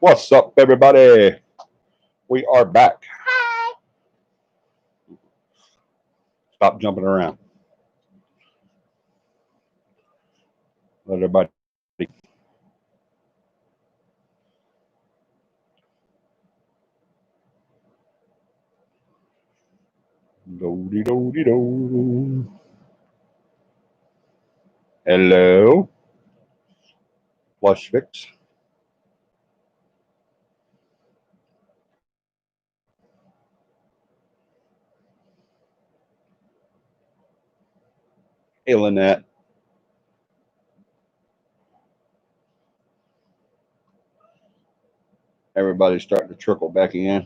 What's up, everybody? We are back. Hi. Stop jumping around. Let everybody. Do do do do. Hello, Flush Fix. Hey, Lynette. Everybody's starting to trickle back in.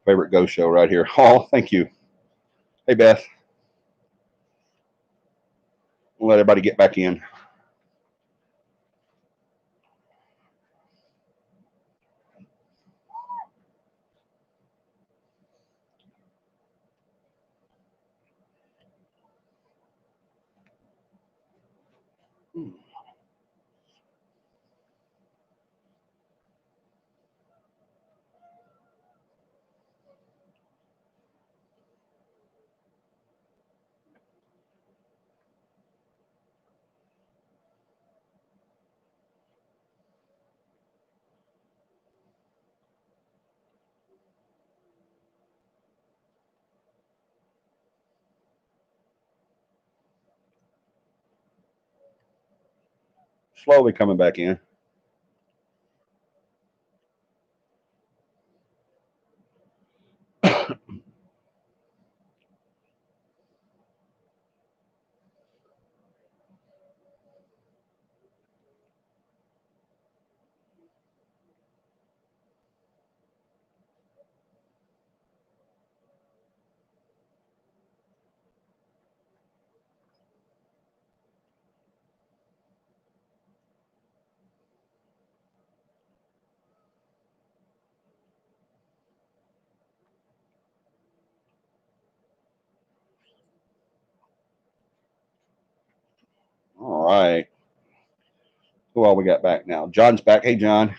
Favorite ghost show right here. Oh, thank you. Hey, Beth. Let everybody get back in. Slowly coming back in. All right. Who all we got back now? John's back. Hey, John.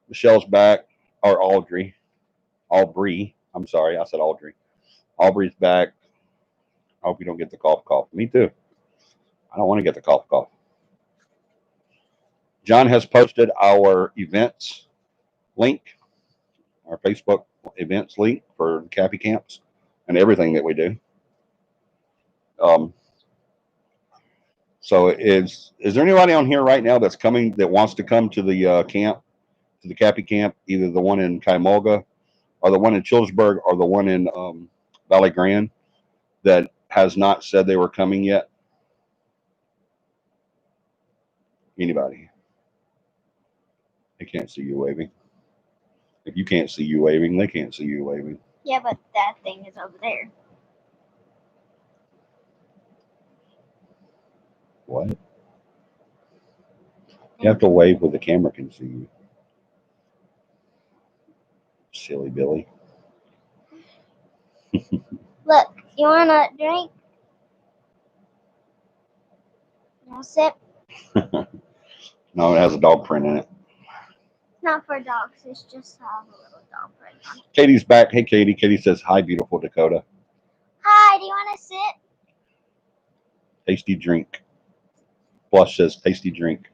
Michelle's back. Or Audrey. Aubrey. I'm sorry. I said Audrey. Aubrey's back. I hope you don't get the cough. Me too. I don't want to get the cough. John has posted our events link, our Facebook events link for CAPI camps and everything that we do. Um, so is there anybody on here right now that's coming that wants to come to the camp, to the CAPI camp, either the one in Kaimolga or the one in Childersburg or the one in Valley Grande that has not said they were coming yet? Anybody? They can't see you waving. If you can't see you waving, they can't see you waving. Yeah, but that thing is over there. What? You have to wave where the camera can see you. Silly Billy. Look, you want a drink? You want a sip? No, it has a dog print in it. It's not for dogs. It's just have a little dog print on it. Katie's back. Hey, Katie. Katie says, hi, beautiful Dakota. Hi, do you want a sip? Tasty drink. Blush says, tasty drink.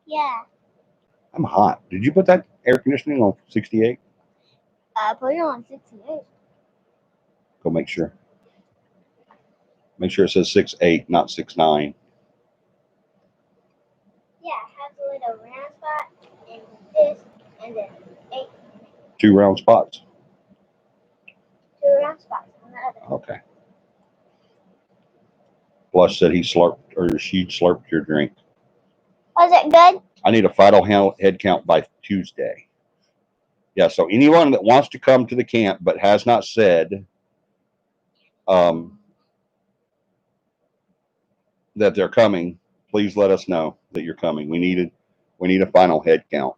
Yeah. I'm hot. Did you put that air conditioning on 68? Put it on 68. Go make sure. Make sure it says 6'8", not 6'9". Yeah, it has a little round spot, and this, and then 8. 2 round spots. 2 round spots on the other. Okay. Blush said he slurped, or she slurped your drink. Was it good? I need a final head count by Tuesday. Yeah, so anyone that wants to come to the camp but has not said that they're coming, please let us know that you're coming. We need a final head count.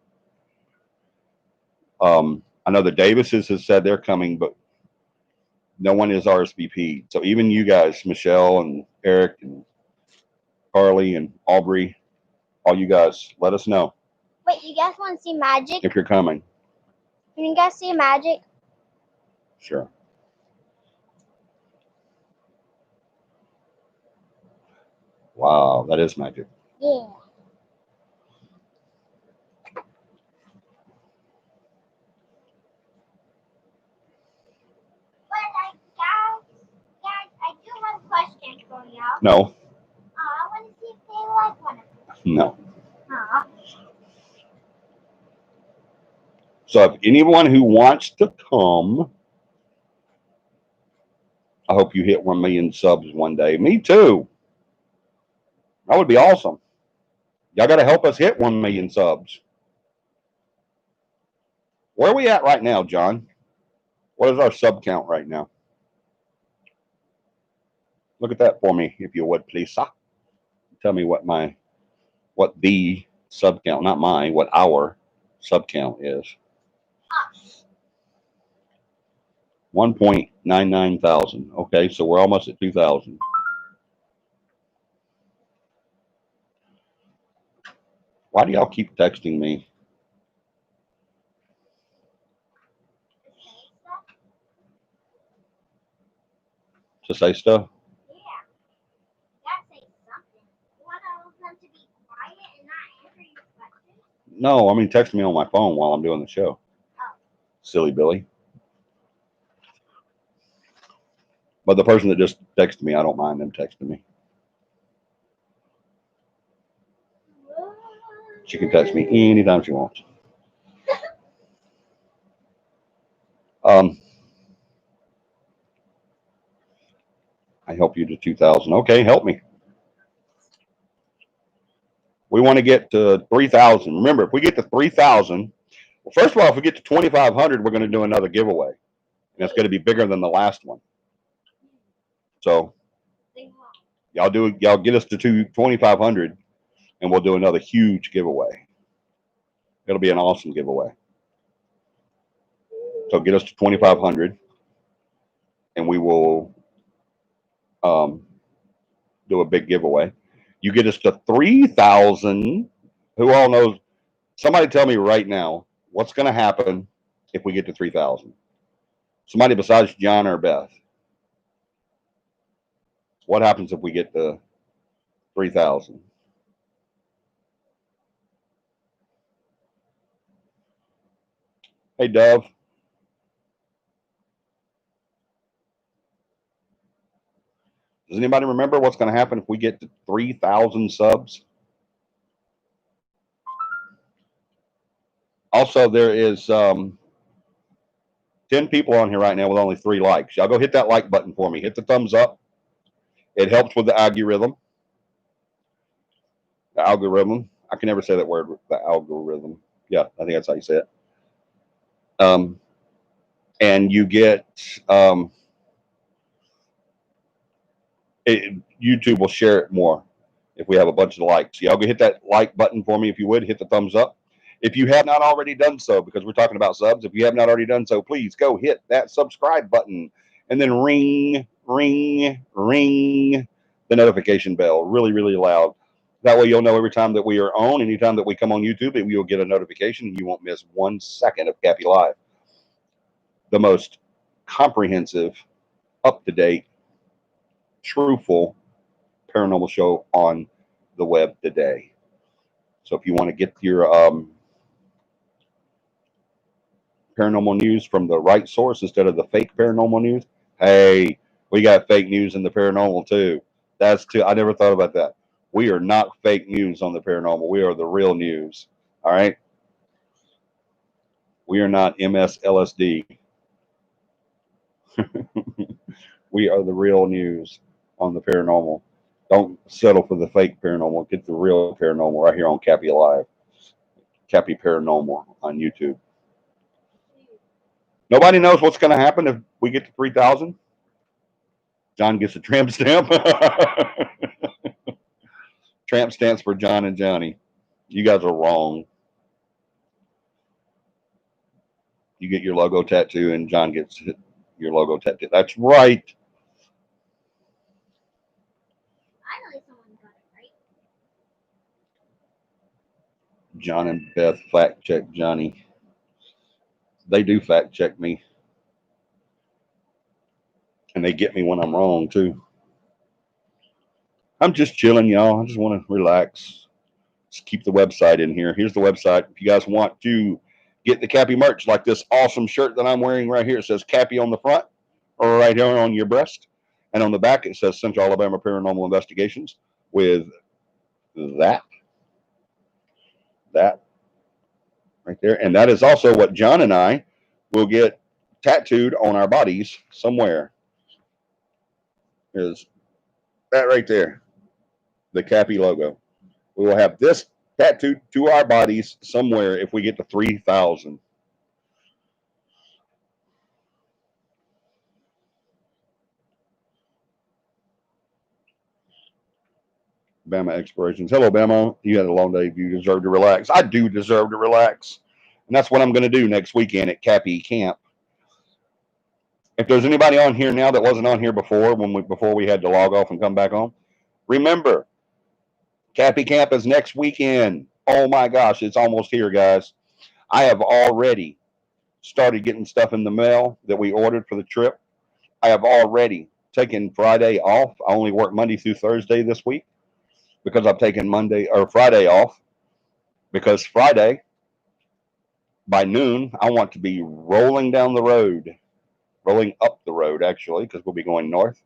I know the Davises has said they're coming, but no one is RSVP'd. So even you guys, Michelle and Eric and Carly and Aubrey, all you guys, let us know. Wait, you guys want to see magic? If you're coming. Can you guys see magic? Sure. Wow, that is magic. Yeah. But guys, I do have a question for y'all. No. I want to see if they like one of them. No. Aw. So if anyone who wants to come, I hope you hit 1 million subs one day. Me too. That would be awesome. Y'all got to help us hit 1 million subs. Where are we at right now, John? What is our sub count right now? Look at that for me, if you would, please. Tell me what the sub count, not mine, what our sub count is. 1.99 thousand. Okay, so we're almost at 2,000. Why do y'all keep texting me to say stuff? Yeah. Gotta say something. You want them to be quiet and not answer your questions? No, I mean text me on my phone while I'm doing the show. Oh. Silly Billy. But the person that just texted me, I don't mind them texting me. She can text me anytime she wants. I help you to 2,000. Okay, help me. We want to get to 3,000. Remember, if we get to 3,000, well, first of all, if we get to 2,500, we're going to do another giveaway, and it's going to be bigger than the last one. So y'all get us to 2,500, and we'll do another huge giveaway. It'll be an awesome giveaway. So get us to 2,500, and we will do a big giveaway. You get us to 3,000. Who all knows? Somebody tell me right now what's going to happen if we get to 3,000. Somebody besides John or Beth. What happens if we get to 3,000? Hey, Dove. Does anybody remember what's going to happen if we get to 3,000 subs? Also, there is 10 people on here right now with only 3 likes. Y'all go hit that like button for me. Hit the thumbs up. It helps with the algorithm. The algorithm. I can never say that word, the algorithm. Yeah, I think that's how you say it. And you get YouTube will share it more if we have a bunch of likes. Y'all go hit that like button for me if you would. Hit the thumbs up. If you have not already done so, because we're talking about subs, if you have not already done so, please go hit that subscribe button and then ring the notification bell really, really loud. That way you'll know every time that we are on, anytime that we come on YouTube, and you'll get a notification and you won't miss 1 second of CAPI Live. The most comprehensive, up-to-date, truthful paranormal show on the web today. So if you want to get your paranormal news from the right source instead of the fake paranormal news, hey, we got fake news in the paranormal too. I never thought about that. We are not fake news on the paranormal. We are the real news. All right. We are not MSLSD. We are the real news on the paranormal. Don't settle for the fake paranormal. Get the real paranormal right here on CAPI Live. CAPI Paranormal on YouTube. Nobody knows what's going to happen if we get to 3,000. John gets a tramp stamp. Tramp stamps for John and Johnny. You guys are wrong. You get your logo tattoo, and John gets your logo tattoo. That's right. Finally, someone got it right. John and Beth fact check Johnny. They do fact check me, and they get me when I'm wrong too. I'm just chilling, y'all. I just want to relax. Just keep the website in here. Here's the website. If you guys want to get the CAPI merch, like this awesome shirt that I'm wearing right here, it says CAPI on the front, or right here on your breast, and on the back it says Central Alabama Paranormal Investigations with that right there, and that is also what John and I will get tattooed on our bodies somewhere. Is that right there, the CAPI logo. We will have this tattooed to our bodies somewhere if we get to 3,000. Bama explorations. Hello, Bama. You had a long day. You deserve to relax. I do deserve to relax. And that's what I'm going to do next weekend at CAPI Camp. If there's anybody on here now that wasn't on here before, before we had to log off and come back on, remember, CAPI Camp is next weekend. Oh my gosh, it's almost here, guys. I have already started getting stuff in the mail that we ordered for the trip. I have already taken Friday off. I only work Monday through Thursday this week because I've taken Monday or Friday off, because Friday by noon I want to be rolling down the road, rolling up the road actually, because we'll be going north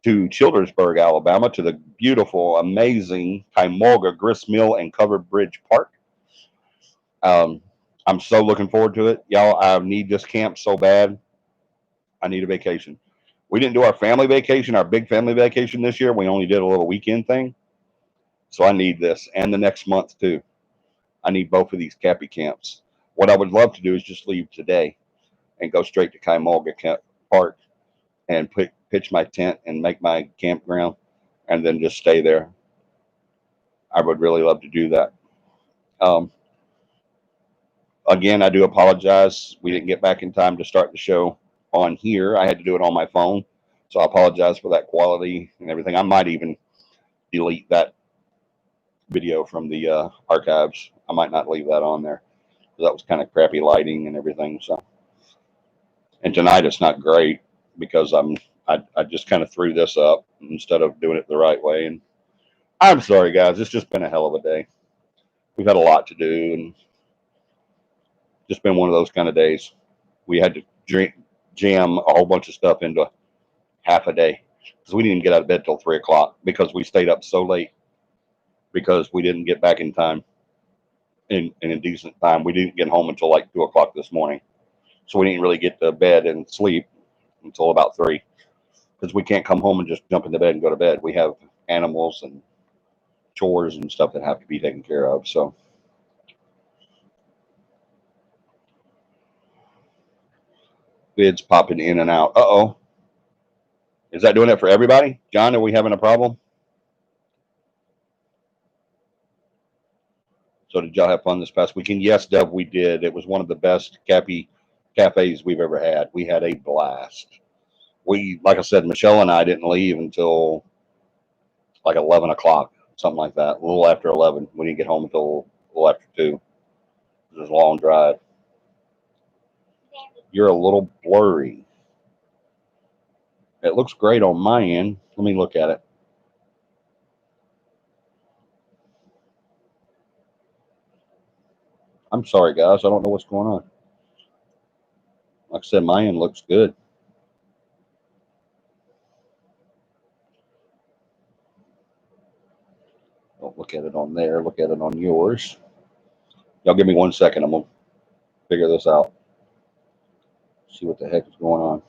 to Childersburg, Alabama, to the beautiful, amazing Kaimorga Grist Mill and Covered Bridge Park. I'm so looking forward to it, y'all. I need this camp so bad. I need a vacation. We didn't do our family vacation, our big family vacation this year. We only did a little weekend thing. So I need this, and the next month too. I need both of these CAPI camps. What I would love to do is just leave today and go straight to Kaimorga Park and pitch my tent and make my campground, and then just stay there. I would really love to do that. Um, Again, I do apologize. We didn't get back in time to start the show on here. I had to do it on my phone. So I apologize for that quality and everything. I might even delete that video from the archives. I might not leave that on there. That was kind of crappy lighting and everything. So, and tonight it's not great because I just kind of threw this up instead of doing it the right way. And I'm sorry, guys. It's just been a hell of a day. We've had a lot to do, and just been one of those kind of days. We had to jam a whole bunch of stuff into half a day because we didn't get out of bed till 3 o'clock because we stayed up so late because we didn't get back in time in a decent time. We didn't get home until like 2 o'clock this morning, so we didn't really get to bed and sleep until about 3 because we can't come home and just jump into bed and go to bed. We have animals and chores and stuff that have to be taken care of. So bids popping in and out. Uh-oh. Is that doing it for everybody? John, are we having a problem? So did y'all have fun this past weekend? Yes, Deb, we did. It was one of the best CAPI cafes we've ever had. We had a blast. Like I said, Michelle and I didn't leave until like 11 o'clock, something like that. A little after 11. We didn't get home until a little after 2. It was a long drive. You're a little blurry. It looks great on my end. Let me look at it. I'm sorry, guys. I don't know what's going on. Like I said, my end looks good. Don't look at it on there. Look at it on yours. Y'all give me 1 second. I'm going to figure this out. See what the heck is going on.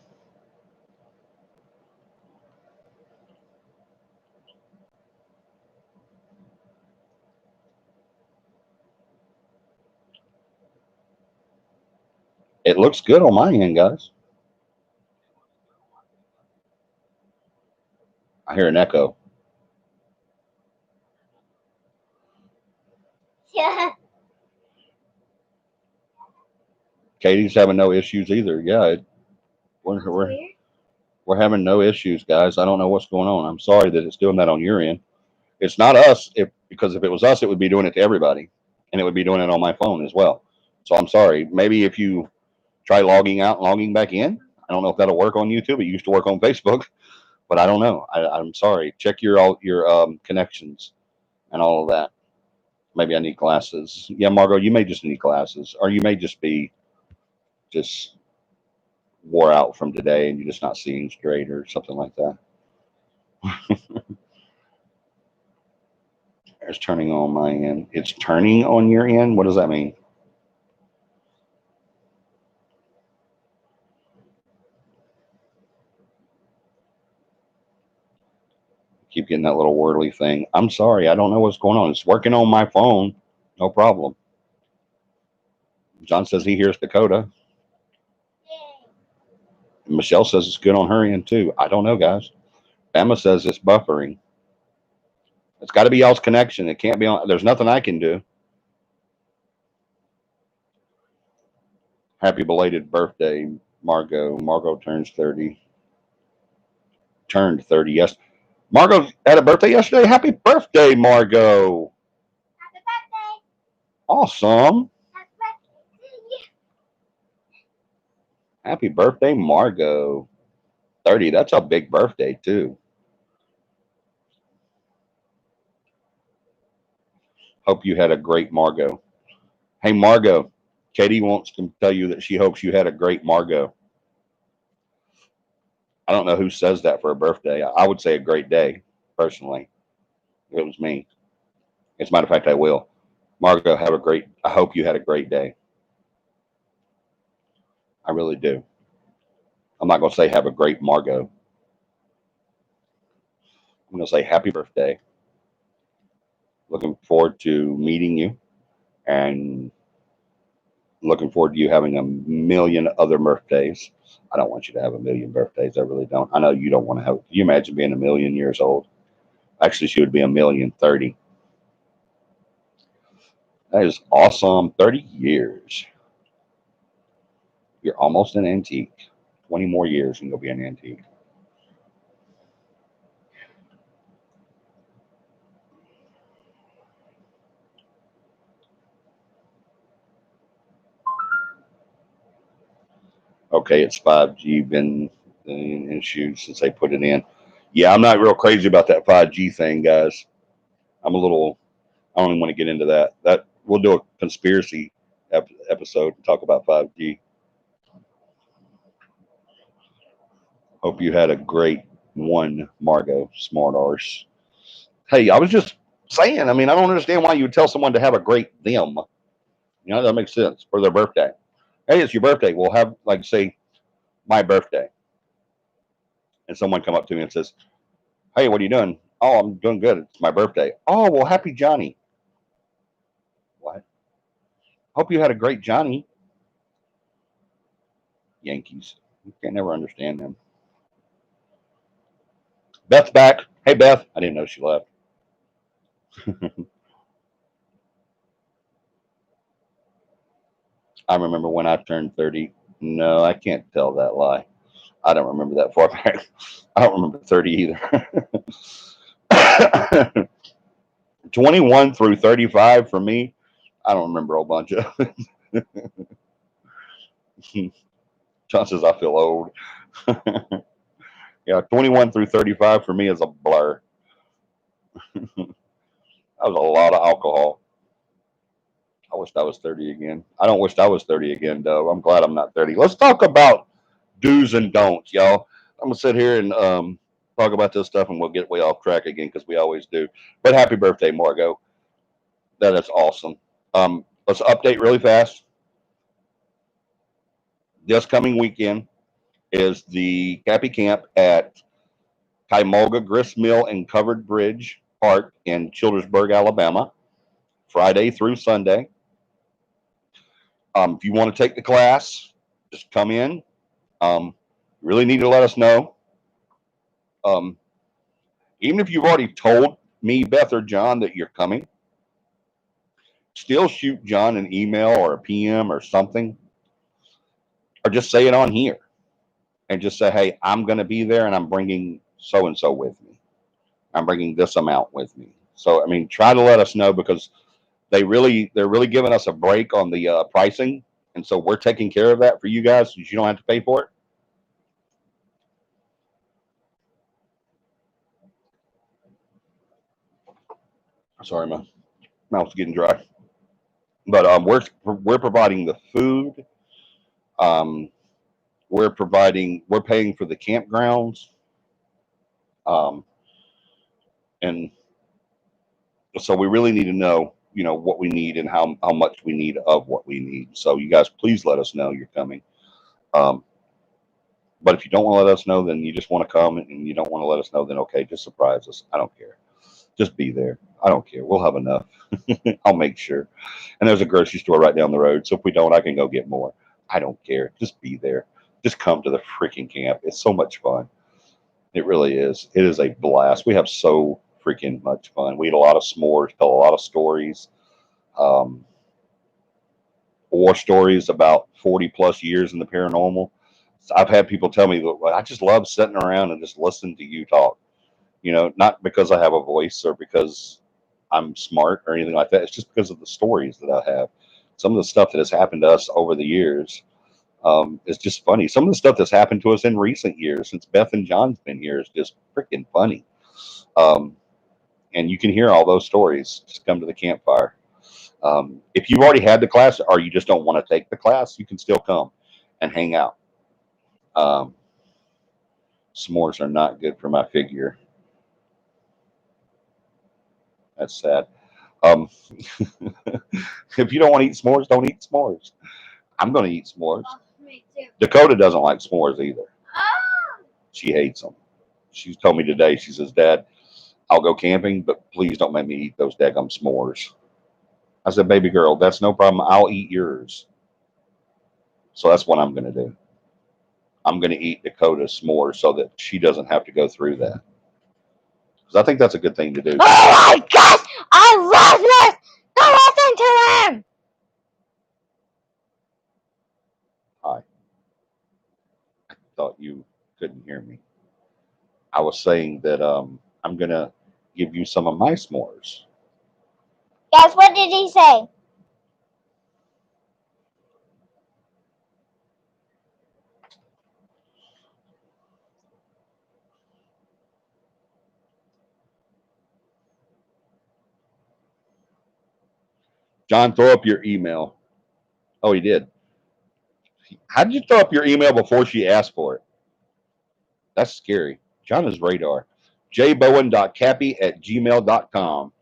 It looks good on my end, guys. I hear an echo. Yeah. Katie's having no issues either. Yeah, we're, That's we're, weird. we're having no issues, guys. I don't know what's going on. I'm sorry that it's doing that on your end. It's not us, because if it was us, it would be doing it to everybody, and it would be doing it on my phone as well. So I'm sorry. Maybe if you try logging out and logging back in, I don't know if that'll work on YouTube. It used to work on Facebook, but I don't know. I'm sorry. Check your connections and all of that. Maybe I need glasses. Yeah, Margot, you may just need glasses, or you may just be just wore out from today, and you're just not seeing straight, or something like that. It's turning on my end. It's turning on your end. What does that mean? Keep getting that little whirly thing. I'm sorry. I don't know what's going on. It's working on my phone. No problem. John says he hears Dakota. Yay. Michelle says it's good on her end too. I don't know, guys. Emma says it's buffering. It's got to be y'all's connection. It can't be on. There's nothing I can do. Happy belated birthday, Margot. Margot turns 30. Turned 30. Yes. Margot had a birthday yesterday. Happy birthday, Margot. Happy birthday. Awesome. Happy birthday to you. Happy birthday, Margot. 30. That's a big birthday, too. Hope you had a great Margot. Hey, Margot. Katie wants to tell you that she hopes you had a great Margot. I don't know who says that for a birthday. I would say a great day, personally, if it was me. As a matter of fact, I will. Margot, I hope you had a great day. I really do. I'm not going to say have a great Margot. I'm going to say happy birthday. Looking forward to meeting you, and looking forward to you having a million other birthdays. I don't want you to have a million birthdays. I really don't. I know you don't want to have. Can you imagine being a million years old? Actually, she would be a million 30. That is awesome. 30 years. You're almost an antique. 20 more years and you'll be an antique. Okay, it's 5G. Been in issues since they put it in. Yeah, I'm not real crazy about that 5G thing, guys. I'm a little. I don't even want to get into that. That we'll do a conspiracy episode and talk about 5G. Hope you had a great one, Margot. Smart arse. Hey, I was just saying. I mean, I don't understand why you would tell someone to have a great them. You know, that makes sense for their birthday. Hey, it's your birthday. We'll have, like, say, my birthday, and someone come up to me and says, "Hey, what are you doing?" "Oh, I'm doing good. It's my birthday." "Oh, well, happy Johnny." What? Hope you had a great Johnny. Yankees. You can't never understand them. Beth's back. Hey, Beth. I didn't know she left. I remember when I turned 30. No, I can't tell that lie. I don't remember that far back. I don't remember 30 either. 21 through 35 for me. I don't remember a whole bunch of. John says I feel old. Yeah, 21 through 35 for me is a blur. That was a lot of alcohol. I wish I was 30 again. I don't wish I was 30 again, though. I'm glad I'm not 30. Let's talk about do's and don'ts, y'all. I'm going to sit here and talk about this stuff, and we'll get way off track again because we always do. But happy birthday, Margot. That is awesome. Let's update really fast. This coming weekend is the CAPI camp at Kaimolga Grist Mill and Covered Bridge Park in Childersburg, Alabama, Friday through Sunday. If you want to take the class, just come in. You really need to let us know. Even if you've already told me, Beth, or John that you're coming, still shoot John an email or a PM or something, or just say it on here and just say, hey, I'm going to be there and I'm bringing so and so with me. I'm bringing this amount with me. So, I mean, try to let us know, because they're really giving us a break on the pricing. And so we're taking care of that for you guys, so you don't have to pay for it. Sorry, my mouth's getting dry. But we're providing the food. We're paying for the campgrounds. And so we really need to know, what we need and how much we need of what we need. So you guys, please let us know you're coming. But if you don't want to let us know, then you just want to come, and you don't want to let us know, then okay, just surprise us. I don't care. Just be there. I don't care. We'll have enough. I'll make sure. And there's a grocery store right down the road. So if we don't, I can go get more. I don't care. Just be there. Just come to the freaking camp. It's so much fun. It really is. It is a blast. We have so freaking much fun. We eat a lot of s'mores, tell a lot of stories, war stories about 40 plus years in the paranormal. I've had people tell me, I just love sitting around and just listening to you talk. Not because I have a voice or because I'm smart or anything like that. It's just because of the stories that I have. Some of the stuff that has happened to us over the years is just funny. Some of the stuff that's happened to us in recent years, since Beth and John's been here, is just freaking funny. And you can hear all those stories. Just come to the campfire. If you've already had the class or you just don't want to take the class, you can still come and hang out. S'mores are not good for my figure. That's sad. If you don't want to eat s'mores, don't eat s'mores. I'm going to eat s'mores. Oh, me too. Dakota doesn't like s'mores either. Oh! She hates them. She's told me today, she says, Dad, I'll go camping, but please don't make me eat those daggum s'mores. I said, baby girl, that's no problem. I'll eat yours. So that's what I'm going to do. I'm going to eat Dakota's s'mores so that she doesn't have to go through that. Because I think that's a good thing to do. Oh my gosh! I love this! Don't listen to him! Hi. I thought you couldn't hear me. I was saying that I'm going to give you some of my s'mores. Guys, what did he say? John, throw up your email. Oh, he did. How did you throw up your email before she asked for it? That's scary. John is radar. jbowen.capi@gmail.com.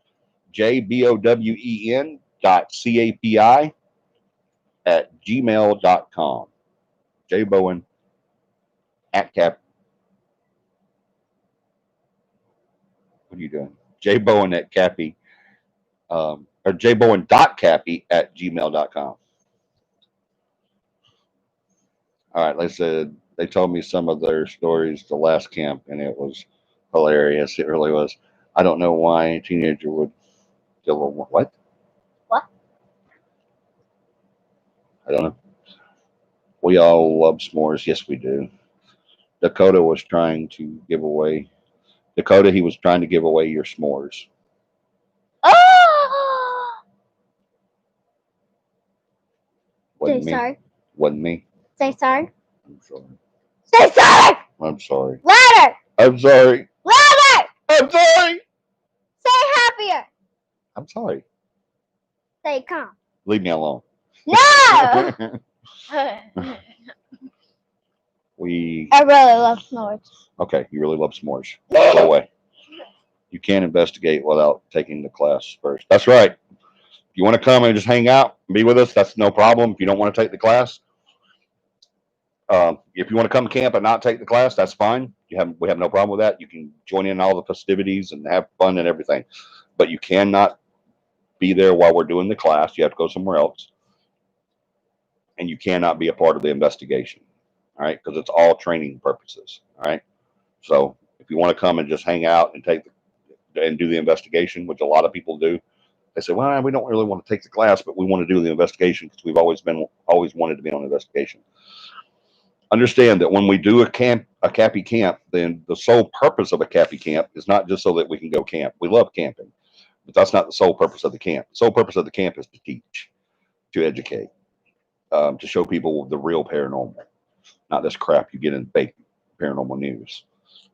jbowen.capi@gmail.com. jbowen at cap. What are you doing? jbowen at capi. Or jbowen.capi@gmail.com. All right, like I said, they told me some of their stories the last camp, and it was hilarious. It really was. I don't know why a teenager would kill a what? What? I don't know. We all love s'mores. Yes, we do. Dakota, he was trying to give away your s'mores. Oh! Wasn't Say me. sorry. Wasn't me. Say sorry. I'm sorry. Say sorry! I'm sorry. Louder! I'm sorry. Louder! I'm sorry. Say happier! I'm sorry. Say calm. Leave me alone. No! We I really love s'mores. okay. You really love s'mores. Go away. You can't investigate without taking the class first. That's right. If you want to come and just hang out and be with us, that's no problem. If you don't want to take the class, if you want to come camp and not take the class, that's fine. We have no problem with that. You can join in all the festivities and have fun and everything, but you cannot be there while we're doing the class. You have to go somewhere else. and you cannot be a part of the investigation. All right, because it's all training purposes. All right, so if you want to come and just hang out and and do the investigation, which a lot of people do, they say, well, we don't really want to take the class, but we want to do the investigation because we've always wanted to be on an investigation. Understand that when we do a CAPI camp, then the sole purpose of a CAPI camp is not just so that we can go camp. We love camping, but that's not the sole purpose of the camp. The sole purpose of the camp is to teach, to educate, to show people the real paranormal, not this crap you get in fake paranormal news.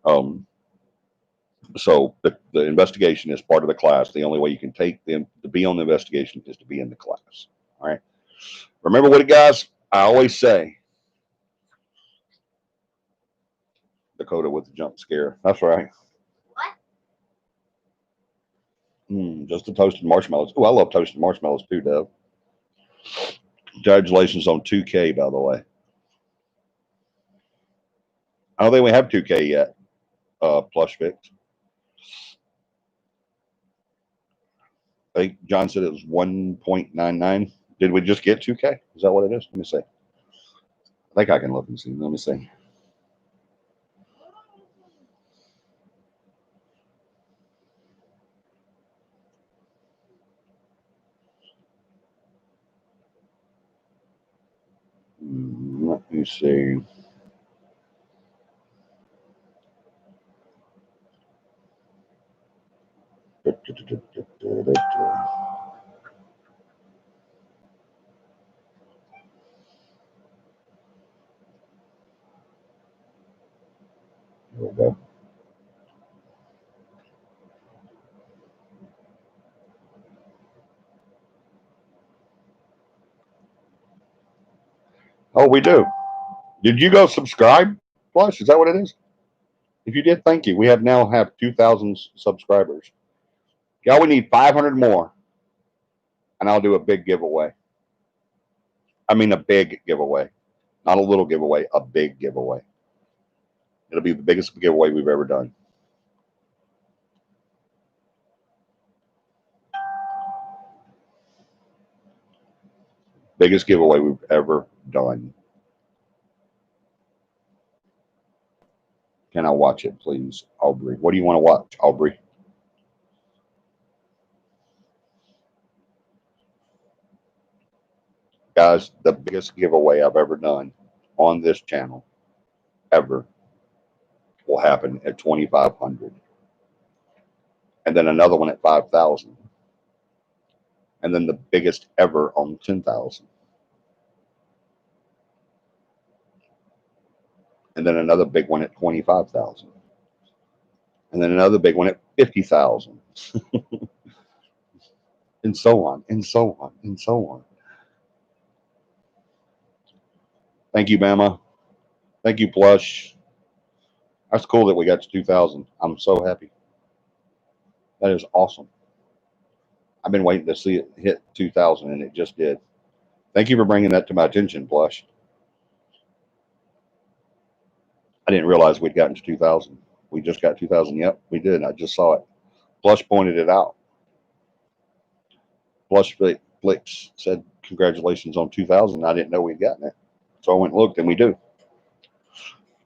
Um, so the investigation is part of the class. The only way you can take them to be on the investigation is to be in the class. All right. Remember what it, guys? I always say, Dakota with the jump scare. That's right. What? Just the toasted marshmallows. Oh, I love toasted marshmallows too, Deb. Congratulations on 2K, by the way. I don't think we have 2K yet. Plush Fix. I think John said it was 1.99. Did we just get 2K? Is that what it is? Let me see. I think I can look and see. Let me see. Let me see. There we go. Oh, we do. Did you go subscribe? Plush, is that what it is? If you did, thank you. We now have 2,000 subscribers. Y'all, we need 500 more, and I'll do a big giveaway. I mean, a big giveaway, not a little giveaway, a big giveaway. It'll be the biggest giveaway we've ever done. Biggest giveaway we've ever done. Can I watch it, please, Aubrey? What do you want to watch, Aubrey? Guys, the biggest giveaway I've ever done on this channel, ever, will happen at 2,500. And then another one at 5,000. And then the biggest ever on 10,000. And then another big one at 25,000. And then another big one at 50,000. And so on, and so on, and so on. Thank you, Bama. Thank you, Plush. That's cool that we got to 2,000. I'm so happy. That is awesome. I've been waiting to see it hit 2,000, and it just did. Thank you for bringing that to my attention, Plush. I didn't realize we'd gotten to 2,000. We just got 2,000. Yep, we did. I just saw it. Plush pointed it out. Plush Flicks said, congratulations on 2,000. I didn't know we'd gotten it. So I went and looked, and we do.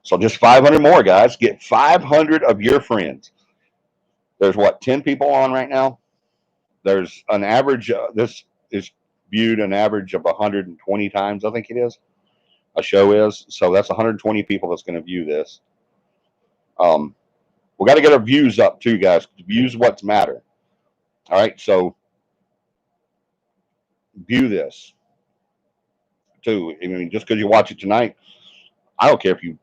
So just 500 more, guys. Get 500 of your friends. There's what, 10 people on right now? There's an average, this is viewed an average of 120 times, I think it is. A show is. So that's 120 people that's going to view this. We got to get our views up too, guys. Views what's matter. All right. So view this too. I mean, just because you watch it tonight, I don't care if you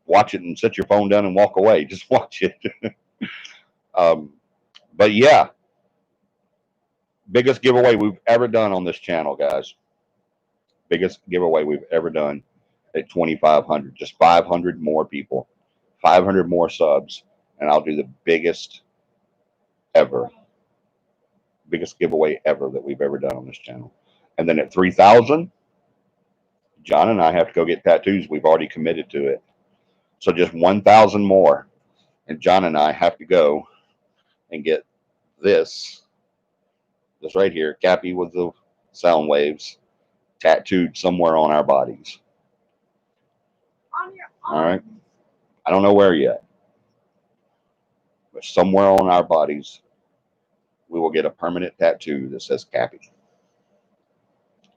watch it and set your phone down and walk away. Just watch it. But yeah, biggest giveaway we've ever done on this channel, guys. Biggest giveaway we've ever done at 2,500. Just 500 more people, 500 more subs, and I'll do the biggest ever, biggest giveaway ever that we've ever done on this channel. And then at 3,000, John and I have to go get tattoos. We've already committed to it. So just 1,000 more, and John and I have to go and get this right here, CAPI with the sound waves, tattooed somewhere on our bodies. On your All arm. right. I don't know where yet, but somewhere on our bodies, we will get a permanent tattoo that says CAPI.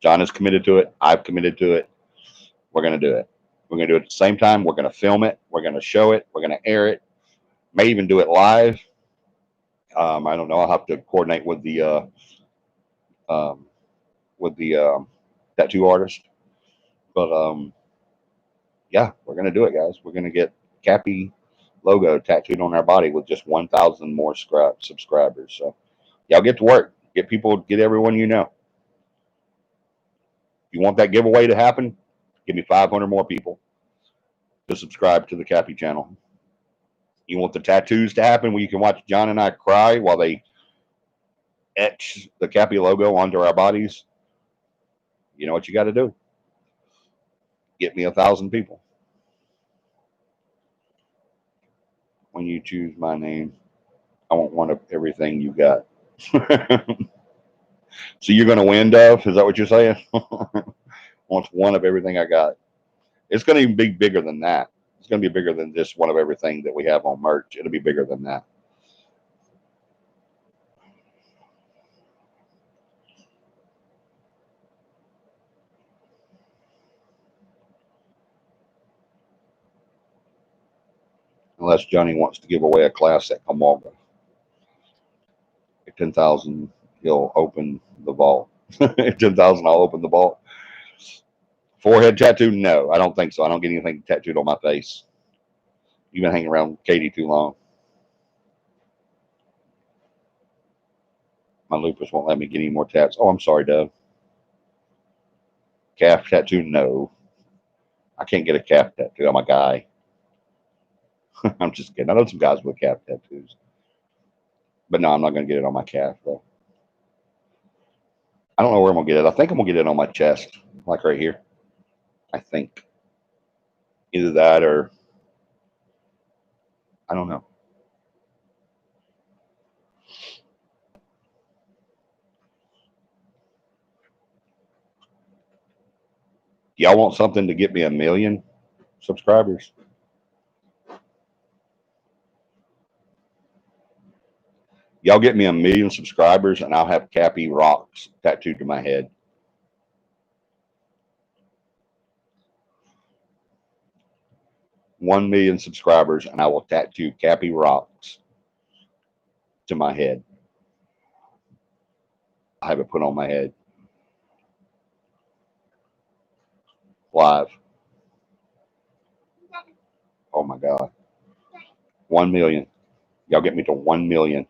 John is committed to it. I've committed to it. We're going to do it. We're going to do it at the same time. We're going to film it. We're going to show it. We're going to air it. May even do it live. I don't know. I'll have to coordinate um, with the tattoo artist. But yeah, we're going to do it, guys. We're going to get CAPI logo tattooed on our body with just 1,000 more subscribers. So y'all get to work. Get people, get everyone you know. If you want that giveaway to happen, give me 500 more people to subscribe to the CAPI channel. You want the tattoos to happen where you can watch John and I cry while they etch the CAPI logo onto our bodies? You know what you got to do? Get me 1,000 people. When you choose my name, I want one of everything you got. So you're going to win, Dove? Is that what you're saying? Wants one of everything I got. It's going to be bigger than that. It's going to be bigger than just one of everything that we have on merch. It'll be bigger than that. Unless Johnny wants to give away a class at Camarga. At 10,000, he'll open the vault. At 10,000, I'll open the vault. Forehead tattoo? No, I don't think so. I don't get anything tattooed on my face. You've been hanging around Katie too long. My lupus won't let me get any more tats. Oh, I'm sorry, Dove. Calf tattoo? No. I can't get a calf tattoo. I'm a guy. I'm just kidding. I know some guys with calf tattoos. But no, I'm not going to get it on my calf, though. I don't know where I'm going to get it. I think I'm going to get it on my chest, like right here. I think. Either that or I don't know. Y'all want something to get me 1,000,000 subscribers? Y'all get me 1,000,000 subscribers and I'll have CAPI Rocks tattooed to my head. 1,000,000 subscribers and I will tattoo CAPI Rocks to my head. I have it put on my head. Live. Oh my God. 1,000,000. Y'all get me to 1,000,000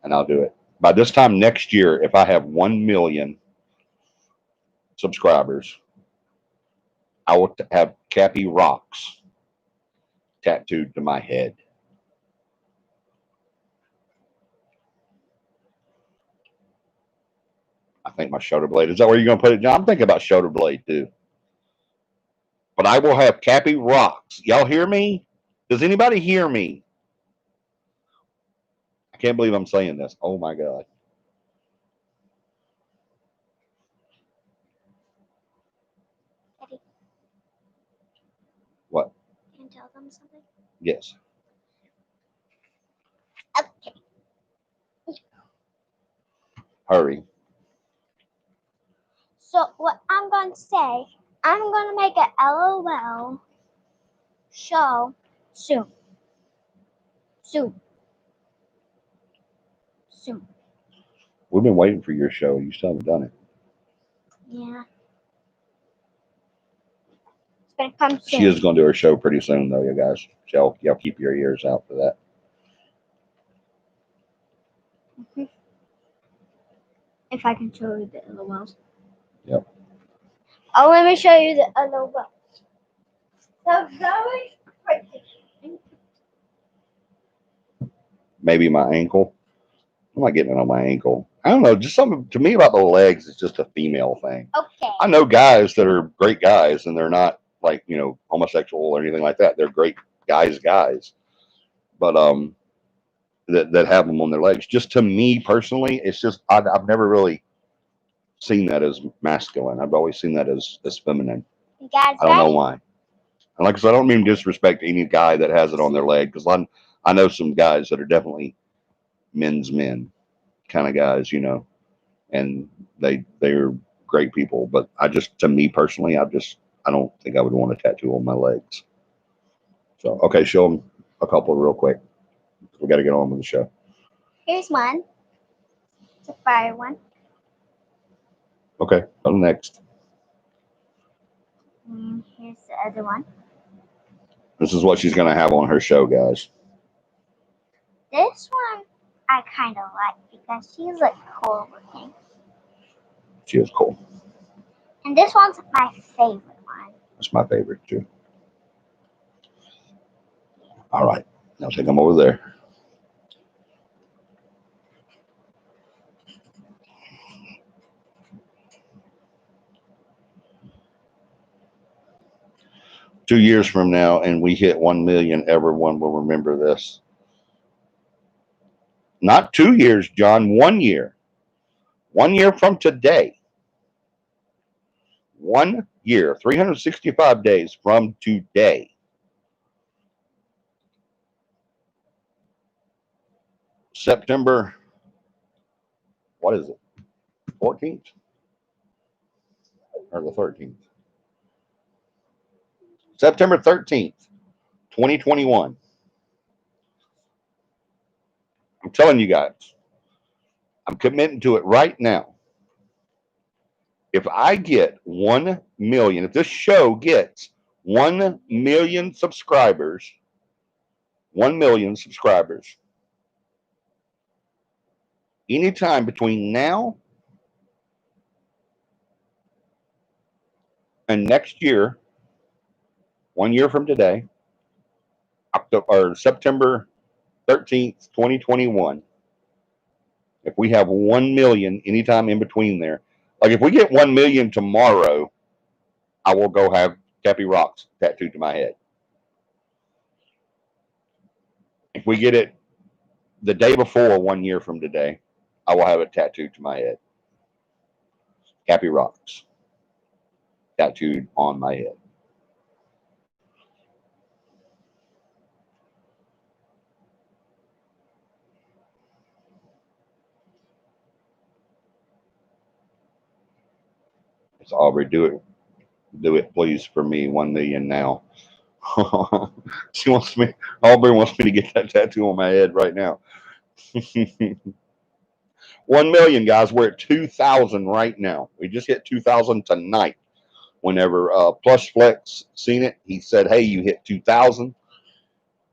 and I'll do it. By this time next year, if I have 1,000,000 subscribers, I will have CAPI Rocks tattooed to my head. I think my shoulder blade. Is that where you're going to put it, John? I'm thinking about shoulder blade too. But I will have CAPI Rocks. Y'all hear me? Does anybody hear me? I can't believe I'm saying this. Oh my God. Eddie, What? can you tell them something? Yes. Okay. Hurry. So what I'm going to say, I'm going to make an LOL show soon. Soon. Soon. We've been waiting for your show. You still haven't done it. Yeah. It's going to come soon. She is going to do her show pretty soon, though, you guys. So y'all keep your ears out for that. If I can show you the LOLs. Yep. Oh, let me show you the LOLs. So very pretty. Maybe my ankle. I'm not getting it on my ankle. I don't know. Just something to me about the legs is just a female thing. Okay. I know guys that are great guys and they're not like, homosexual or anything like that. They're great guys. But that have them on their legs. Just to me personally, it's just I've never really seen that as masculine. I've always seen that as feminine. You guys I don't know ready? why. And like I said, I don't mean disrespect any guy that has it on their leg, because I know some guys that are definitely men's men kind of guys, you know, and they're great people. But to me personally, I don't think I would want a tattoo on my legs. So okay, show them a couple real quick. We got to get on with the show. Here's one. It's a fire one. Okay, on next. Here's the other one. This is what she's gonna have on her show, guys. This one I kind of like because she's like cool looking. She is cool. And this one's my favorite one. That's my favorite too. All right, now take them over there. Two years from now, and we hit 1 million, everyone will remember this. Not 2 years, John, 1 year. 1 year from today. 1 year, 365 days from today. September, what is it? 14th? Or the 13th? September 13th, 2021. I'm telling you guys, I'm committing to it right now. If I get 1 million, if this show gets 1 million subscribers, 1 million subscribers, anytime between now and next year, 1 year from today, September 13th, 2021, if we have 1 million anytime in between there, like if we get 1 million tomorrow, I will go have CAPI Rocks tattooed to my head. If we get it the day before 1 year from today, I will have it tattooed to my head. CAPI Rocks tattooed on my head. It's Aubrey, do it please for me. 1 million now. Aubrey wants me to get that tattoo on my head right now. 1 million, guys. We're at 2,000 right now. We just hit 2,000 tonight. Whenever Plush Flex seen it, he said, "Hey, you hit 2,000."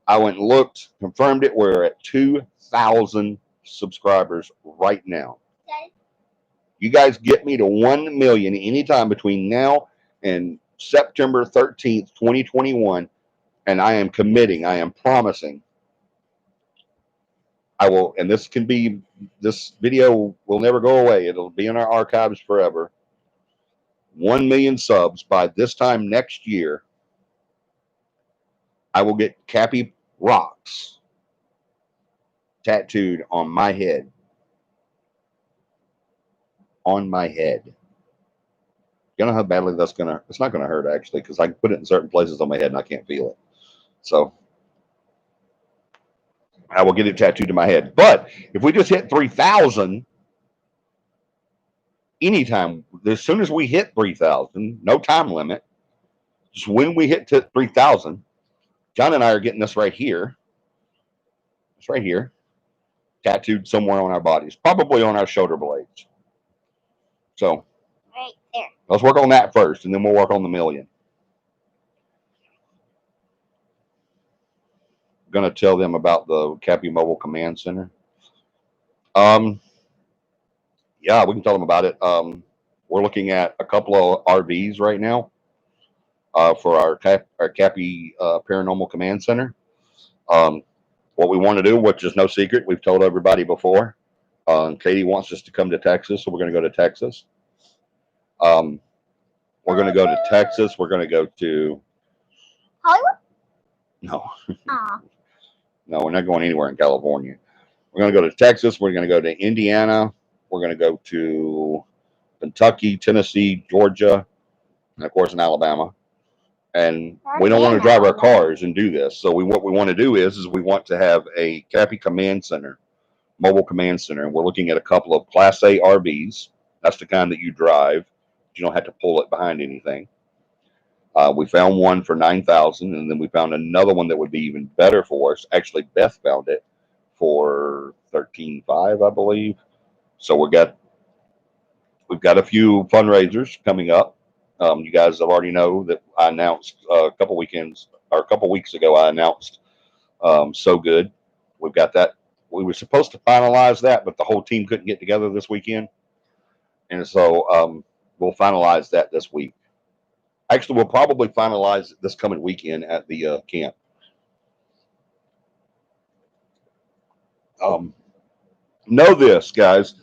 I went and looked, confirmed it. We're at 2,000 subscribers right now. Okay. You guys get me to 1 million anytime between now and September 13th, 2021, and I am committing, I am promising, I will, and this video will never go away. It'll be in our archives forever. 1 million subs by this time next year. I will get CAPI Rocks tattooed on my head. On my head. You know how badly it's not gonna hurt actually, because I can put it in certain places on my head and I can't feel it. So I will get it tattooed to my head. But if we just hit 3,000, anytime, as soon as we hit 3,000, no time limit, just when we hit to 3,000, John and I are getting this right here. It's right here, tattooed somewhere on our bodies, probably on our shoulder blades. So Right there. let's work on that first, and then we'll work on the million. I'm going to tell them about the CAPI Mobile Command Center. Yeah, we can tell them about it. We're looking at a couple of RVs right now for our CAPI Paranormal Command Center. What we want to do, which is no secret, we've told everybody before. Katie wants us to come to Texas, so we're going to go to Texas. We're going to go to Texas. We're going to go to Hollywood? No. Aw. No, we're not going anywhere in California. We're going to go to Texas. We're going to go to Indiana. We're going to go to Kentucky, Tennessee, Georgia, and of course in Alabama. And I've we don't want to been drive our Alabama. cars and do this. So what we want to do is we want to have a CAPI command center, mobile command center. And we're looking at a couple of Class A RVs. That's the kind that you drive. You don't have to pull it behind anything. We found one for 9,000, and then we found another one that would be even better for us. Actually, Beth found it for 13,500, I believe. So we've got a few fundraisers coming up. You guys already know that I announced a couple weeks ago. I announced So Good. We've got that. We were supposed to finalize that, but the whole team couldn't get together this weekend, and so we'll finalize that this week. Actually, we'll probably finalize it this coming weekend at the camp. Know this, guys.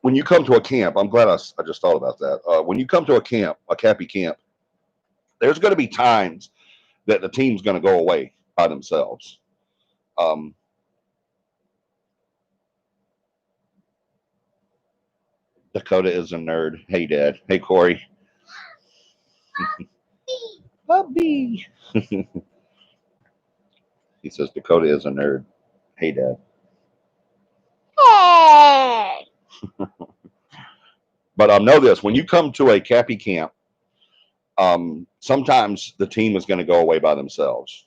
When you come to a camp, I'm glad I just thought about that. When you come to a camp, a CAPI camp, there's going to be times that the team's going to go away by themselves. Dakota is a nerd. Hey, Dad. Hey, Corey. Puppy. He says Dakota is a nerd. Hey, Dad. Hey! But know this: when you come to a CAPI camp, sometimes the team is going to go away by themselves.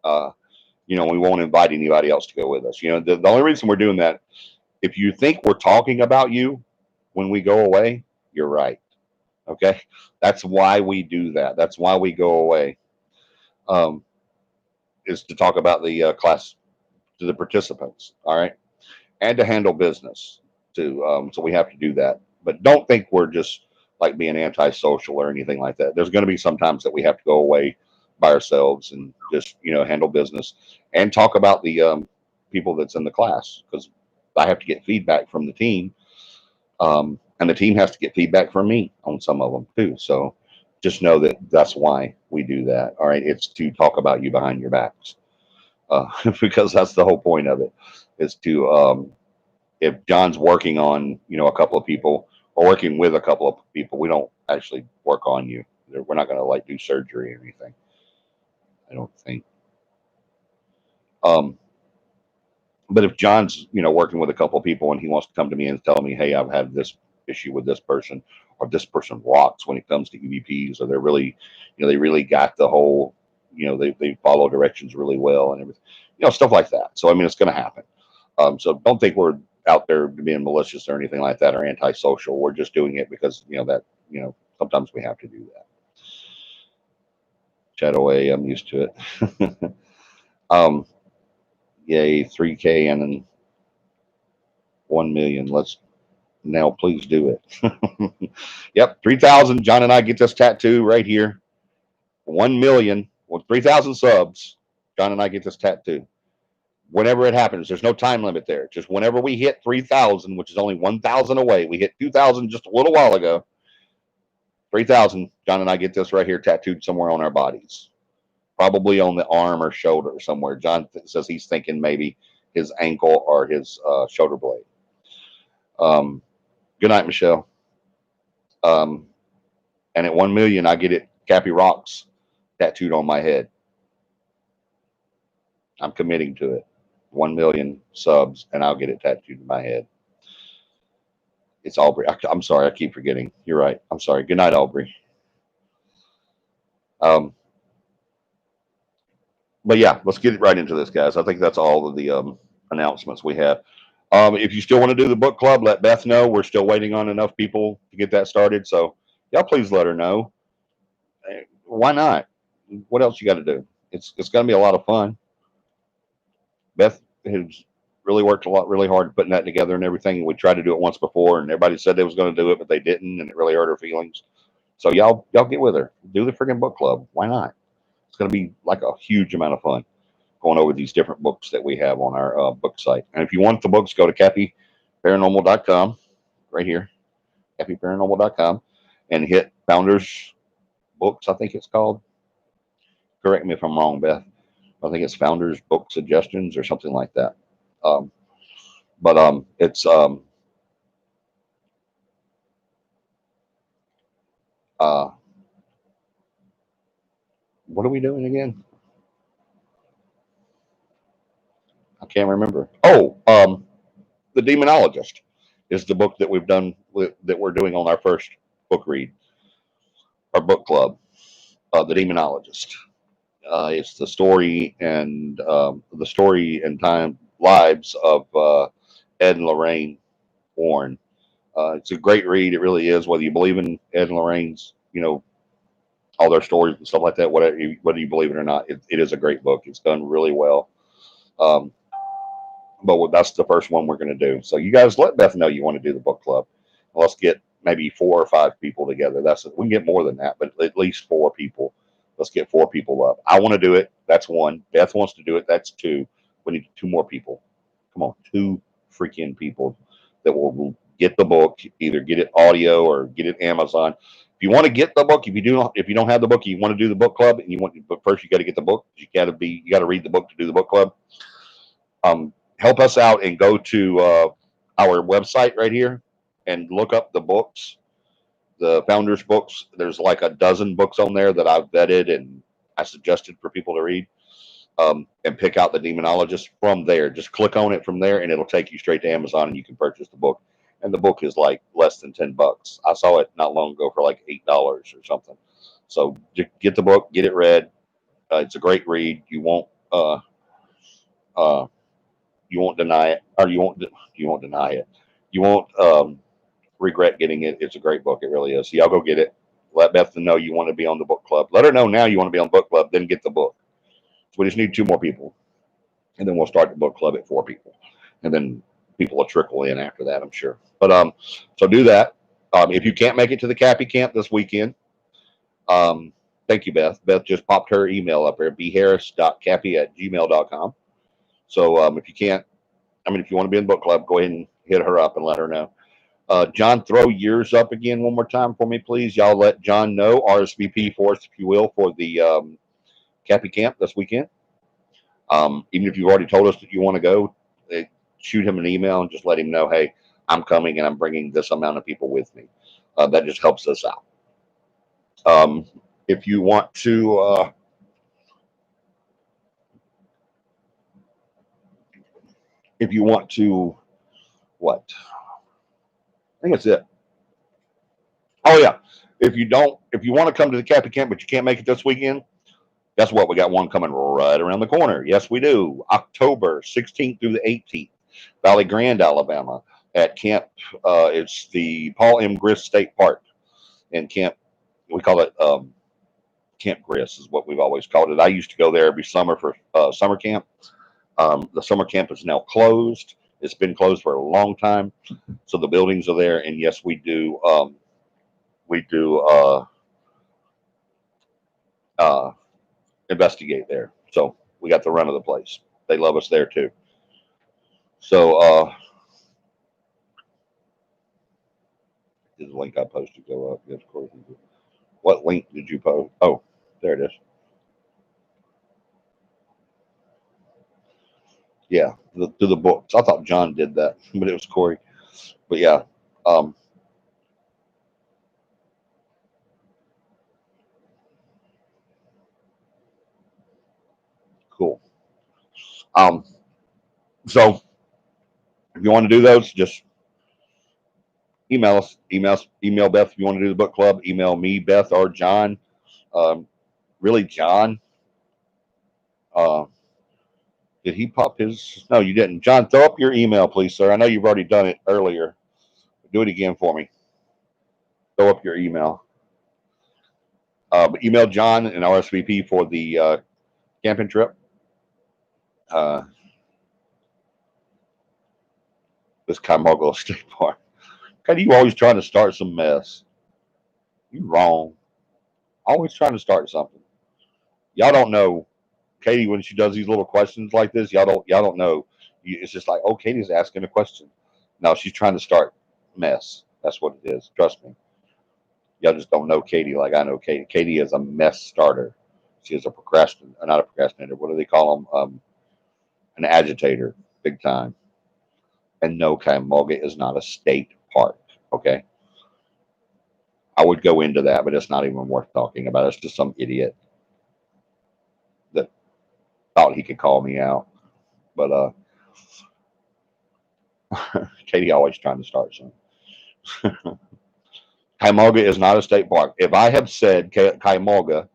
We won't invite anybody else to go with us. The only reason we're doing that, if you think we're talking about you when we go away, you're right. Okay, that's why we do that. That's why we go away. Is to talk about the class to the participants. All right, and to handle business too. So we have to do that. But don't think we're just like being antisocial or anything like that. There's going to be some times that we have to go away by ourselves and just handle business and talk about the people that's in the class, because I have to get feedback from the team, and the team has to get feedback from me on some of them too. So just know that that's why we do that. All right, it's to talk about you behind your backs, because that's the whole point of it, is to if John's working on a couple of people or working with a couple of people, we don't actually work on you. We're not going to like do surgery or anything, I don't think. But if John's working with a couple of people and he wants to come to me and tell me, hey, I've had this issue with this person, or this person rocks when it comes to EVPs, or they're really they really got the whole they follow directions really well and everything, stuff like that. So I mean, it's going to happen. So don't think we're out there being malicious or anything like that, or antisocial. We're just doing it because that sometimes we have to do that. Chat away. I'm used to it. Yay, 3K and then 1 million. Let's now please do it. Yep, 3,000. John and I get this tattoo right here. 1 million. Well, 3,000 subs. John and I get this tattoo. Whenever it happens, there's no time limit there. Just whenever we hit 3,000, which is only 1,000 away. We hit 2,000 just a little while ago. 3,000. John and I get this right here tattooed somewhere on our bodies, probably on the arm or shoulder somewhere. John says he's thinking maybe his ankle or his shoulder blade. Good night, Michelle. And at 1 million, I get it. CAPI Rocks tattooed on my head. I'm committing to it. 1 million subs, and I'll get it tattooed in my head. It's Aubrey. I'm sorry, I keep forgetting. You're right. I'm sorry. Good night, Aubrey. But yeah, let's get right into this, guys. I think that's all of the announcements we have. If you still want to do the book club, let Beth know. We're still waiting on enough people to get that started. So y'all please let her know. Why not? What else you got to do? It's going to be a lot of fun. Beth has really worked really hard putting that together and everything. We tried to do it once before, and everybody said they was going to do it, but they didn't, and it really hurt her feelings. So y'all get with her. Do the freaking book club. Why not? It's going to be like a huge amount of fun going over these different books that we have on our book site. And if you want the books, go to CAPIParanormal.com right here, CAPIParanormal.com, and hit Founders Books, I think it's called. Correct me if I'm wrong, Beth. I think it's Founders Book Suggestions or something like that. But it's What are we doing again? I can't remember. Oh, The Demonologist is the book that we've done that we're doing on our first book read, our book club. The Demonologist. It's the story and time lives of Ed and Lorraine Warren. It's a great read. It really is. Whether you believe in Ed and Lorraine's, all their stories and stuff like that, whether you believe it or not, it is a great book. It's done really well. Um, but that's the first one we're going to do. So you guys let Beth know you want to do the book club. Let's get maybe 4 or 5 people together. We can get more than that, but at least 4 people. Let's get 4 people up. I want to do it. That's 1. Beth wants to do it. That's 2. We need 2 more people. Come on, 2 freaking people that will get the book, either get it audio or get it Amazon. If you want to get the book, if you don't have the book, you want to do the book club, but first you got to get the book. You got to read the book to do the book club. Help us out and go to our website right here and look up the books, the founders books. There's like a dozen books on there that I've vetted and I suggested for people to read, and pick out the Demonologist from there. Just click on it from there and it'll take you straight to Amazon and you can purchase the book. And the book is like less than $10. I saw it not long ago for like $8 or something. So get the book, get it read. It's a great read. Uh, you won't deny it, or you won't deny it. You won't regret getting it. It's a great book. It really is. So y'all go get it. Let Beth know you want to be on the book club. Let her know now you want to be on the book club. Then get the book. So we just need 2 more people, and then we'll start the book club at 4 people, and then people will trickle in after that, I'm sure. But so do that. If you can't make it to the CAPI camp this weekend, thank you, Beth. Beth just popped her email up there, bharris.capi@gmail.com. So if you can't, if you want to be in the book club, go ahead and hit her up and let her know. John, throw yours up again one more time for me, please. Y'all let John know, RSVP for us, if you will, for the CAPI camp this weekend. Even if you've already told us that you want to go, shoot him an email and just let him know, hey, I'm coming and I'm bringing this amount of people with me. That just helps us out. If you want to, what? I think that's it. Oh yeah. If you want to come to the CAPI camp, but you can't make it this weekend, guess what? We got one coming right around the corner. Yes, we do. October 16th through the 18th, Valley Grande, Alabama, at camp. It's the Paul M. Grist State Park, and camp. We call it Camp Grist is what we've always called it. I used to go there every summer for summer camp. The summer camp is now closed. It's been closed for a long time, so the buildings are there. And yes, we do. We do investigate there. So we got the run of the place. They love us there too. So did the link I posted go up? Yes, of course. What link did you post? Oh, there it is. Yeah, to the books. I thought John did that, but it was Corey. But yeah, cool. Um, so if you want to do those, just email us. Email Beth if you want to do the book club. Email me, Beth, or John. Um, really, John. Uh, did he pop his? No, you didn't. John, throw up your email, please, sir. I know you've already done it earlier. Do it again for me. Throw up your email. Email John and RSVP for the camping trip. This Chicago State Park. God, you always trying to start some mess. You wrong. Always trying to start something. Y'all don't know Katie when she does these little questions like this. Y'all don't know. It's just like, oh, Katie's asking a question. No, she's trying to start mess. That's what it is. Trust me. Y'all just don't know Katie like I know Katie. Katie is a mess starter. She is a procrastinator, not a procrastinator. What do they call them? An agitator, big time. And no, Camoga is not a state park. Okay. I would go into that, but it's not even worth talking about. It's just some idiot that thought he could call me out. But Katie always trying to start something. Kaimoga is not a state park. If I have said Kaimoga,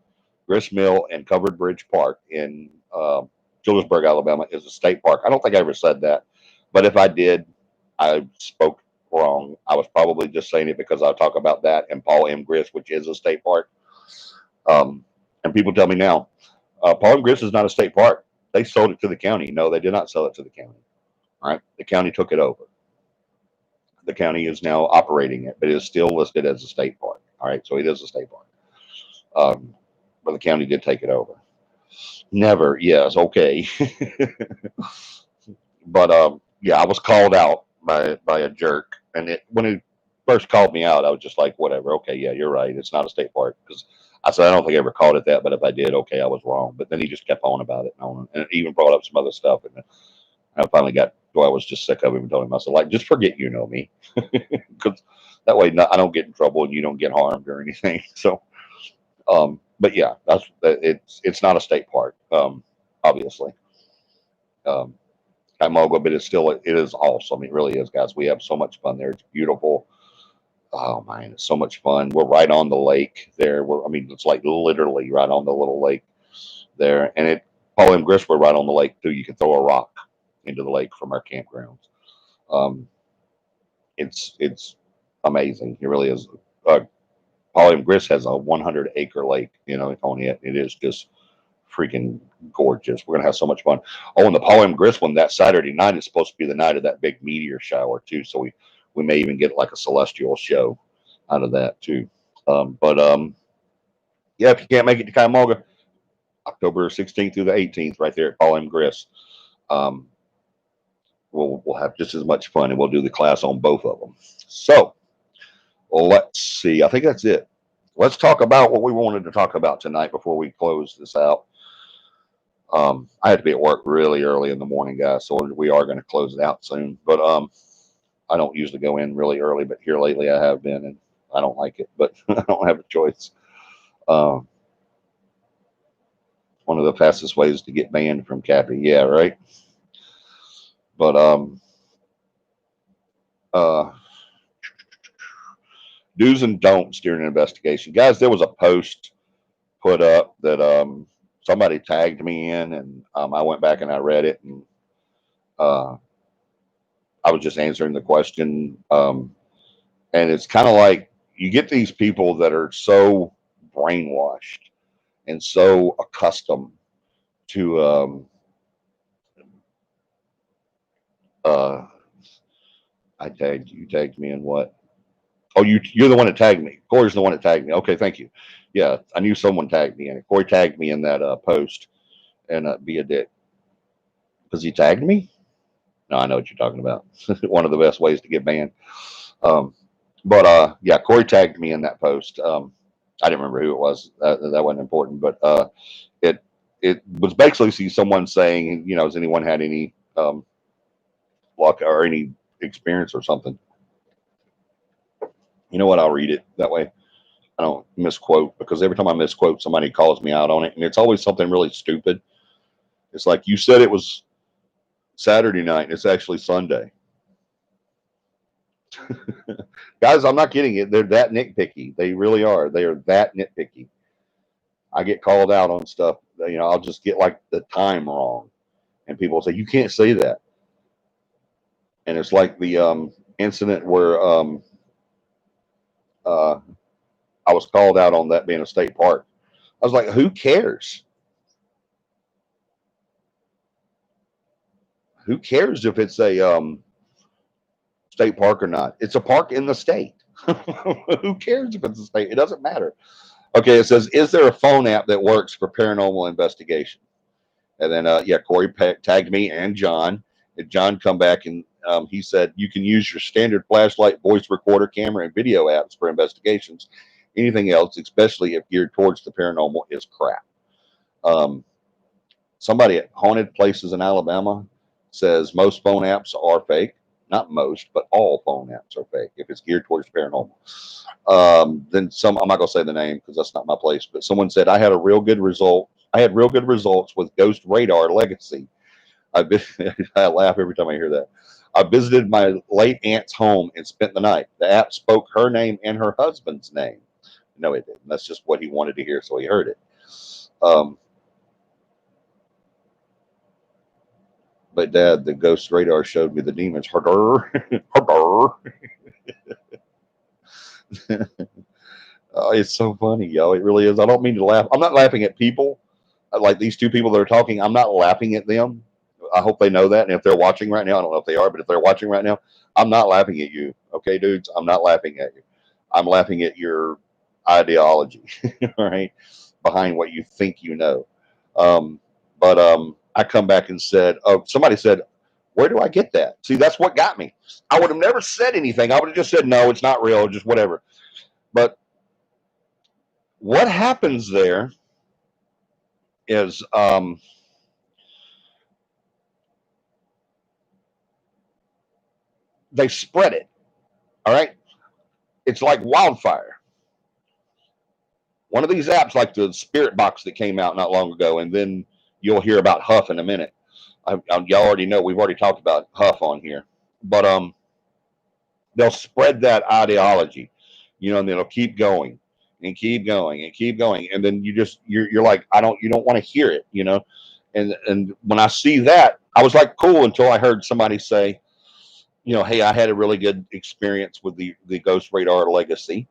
Grist Mill, and Covered Bridge Park in Julesburg, Alabama, is a state park, I don't think I ever said that. But if I did, I spoke wrong. I was probably just saying it because I talk about that and Paul M. Grist, which is a state park. And people tell me now, Paul M. Grist is not a state park. They sold it to the county. No, they did not sell it to the county. All right, the county took it over. The county is now operating it, but it is still listed as a state park. All right, so it is a state park. But the county did take it over. Never, yes, okay. But yeah, I was called out by a jerk, and when he first called me out, I was just like, whatever, okay, yeah, you're right, it's not a state park, because I said I don't think I ever called it that, but if I did, okay, I was wrong. But then he just kept on about it, and even brought up some other stuff, and I finally got, well, I was just sick of him and told him, I said, like, just forget you know me, because that way I don't get in trouble and you don't get harmed or anything. So, but yeah, it's not a state park, obviously. Kaimoga, but it is awesome. It really is, guys. We have so much fun there. It's beautiful. Oh man, it's so much fun. We're right on the lake there. I mean, it's like literally right on the little lake there, and Paul M. Grist, we're right on the lake too. You can throw a rock into the lake from our campgrounds. Um, it's amazing. It really is. Paul M. Grist has a 100-acre lake, on it. It is just freaking gorgeous. We're gonna have so much fun. Oh, and the Paul M. Grist one, that Saturday night is supposed to be the night of that big meteor shower too. So we may even get like a celestial show out of that too. But yeah, if you can't make it to Kaimoga, October 16th through the 18th, right there at Paul M. Grist, um, we'll have just as much fun, and we'll do the class on both of them. So let's see. I think that's it. Let's talk about what we wanted to talk about tonight before we close this out. I had to be at work really early in the morning, guys, so we are going to close it out soon. But I don't usually go in really early, but here lately I have been, and I don't like it, but I don't have a choice. One of the fastest ways to get banned from CAPI, yeah, right. But do's and don'ts during an investigation, guys. There was a post put up that somebody tagged me in, and I went back and I read it, and I was just answering the question. And it's kind of like you get these people that are so brainwashed and so accustomed to you tagged me in what? Oh, you're the one that tagged me. Corey's the one that tagged me. Okay, thank you. Yeah, I knew someone tagged me in it. Corey tagged me in that post, and be a dick because he tagged me. No, I know what you're talking about. One of the best ways to get banned. But yeah, Corey tagged me in that post. I didn't remember who it was. That wasn't important, but it was basically someone saying, has anyone had any luck or any experience or something? You know what? I'll read it that way. I don't misquote, because every time I misquote, somebody calls me out on it, and it's always something really stupid. It's like, you said it was Saturday night, and it's actually Sunday. Guys, I'm not kidding you. They're that nitpicky. They really are. They are that nitpicky. I get called out on stuff. I'll just get like the time wrong, and people say you can't say that. And it's like the incident where I was called out on that being a state park. I was like, who cares? Who cares if it's a state park or not? It's a park in the state. Who cares if it's a state? It doesn't matter. Okay, it says, is there a phone app that works for paranormal investigation? And then, yeah, Corey tagged me and John. And John come back and he said, you can use your standard flashlight, voice recorder, camera, and video apps for investigations. Anything else, especially if geared towards the paranormal, is crap. Somebody at Haunted Places in Alabama says most phone apps are fake. Not most, but all phone apps are fake if it's geared towards paranormal. Then some, I'm not gonna say the name because that's not my place, but someone said I had a real good result. I had real good results with Ghost Radar Legacy. I I laugh every time I hear that. I visited my late aunt's home and spent the night. The app spoke her name and her husband's name. No, it didn't. That's just what he wanted to hear, so he heard it. Um, but Dad, the Ghost Radar showed me the demons. Harder, harder. Oh, it's so funny, yo. It really is. I don't mean to laugh. I'm not laughing at people like these two people that are talking. I'm not laughing at them. I hope they know that. And if they're watching right now, I don't know if they are, but if they're watching right now, I'm not laughing at you. Okay, dudes, I'm not laughing at you. I'm laughing at your ideology, all right, behind what you think you know. But I come back and said, oh, somebody said, where do I get that? See, that's what got me. I would have never said anything. I would have just said, no, it's not real, just whatever. But what happens there is they spread it. All right. It's like wildfire. One of these apps, like the Spirit Box that came out not long ago, and then you'll hear about Huff in a minute. Y'all already know we've already talked about Huff on here, but they'll spread that ideology, and it'll keep going and keep going and keep going, and then you're like, you don't want to hear it, and when I see that, I was like, cool, until I heard somebody say, hey, I had a really good experience with the Ghost Radar Legacy.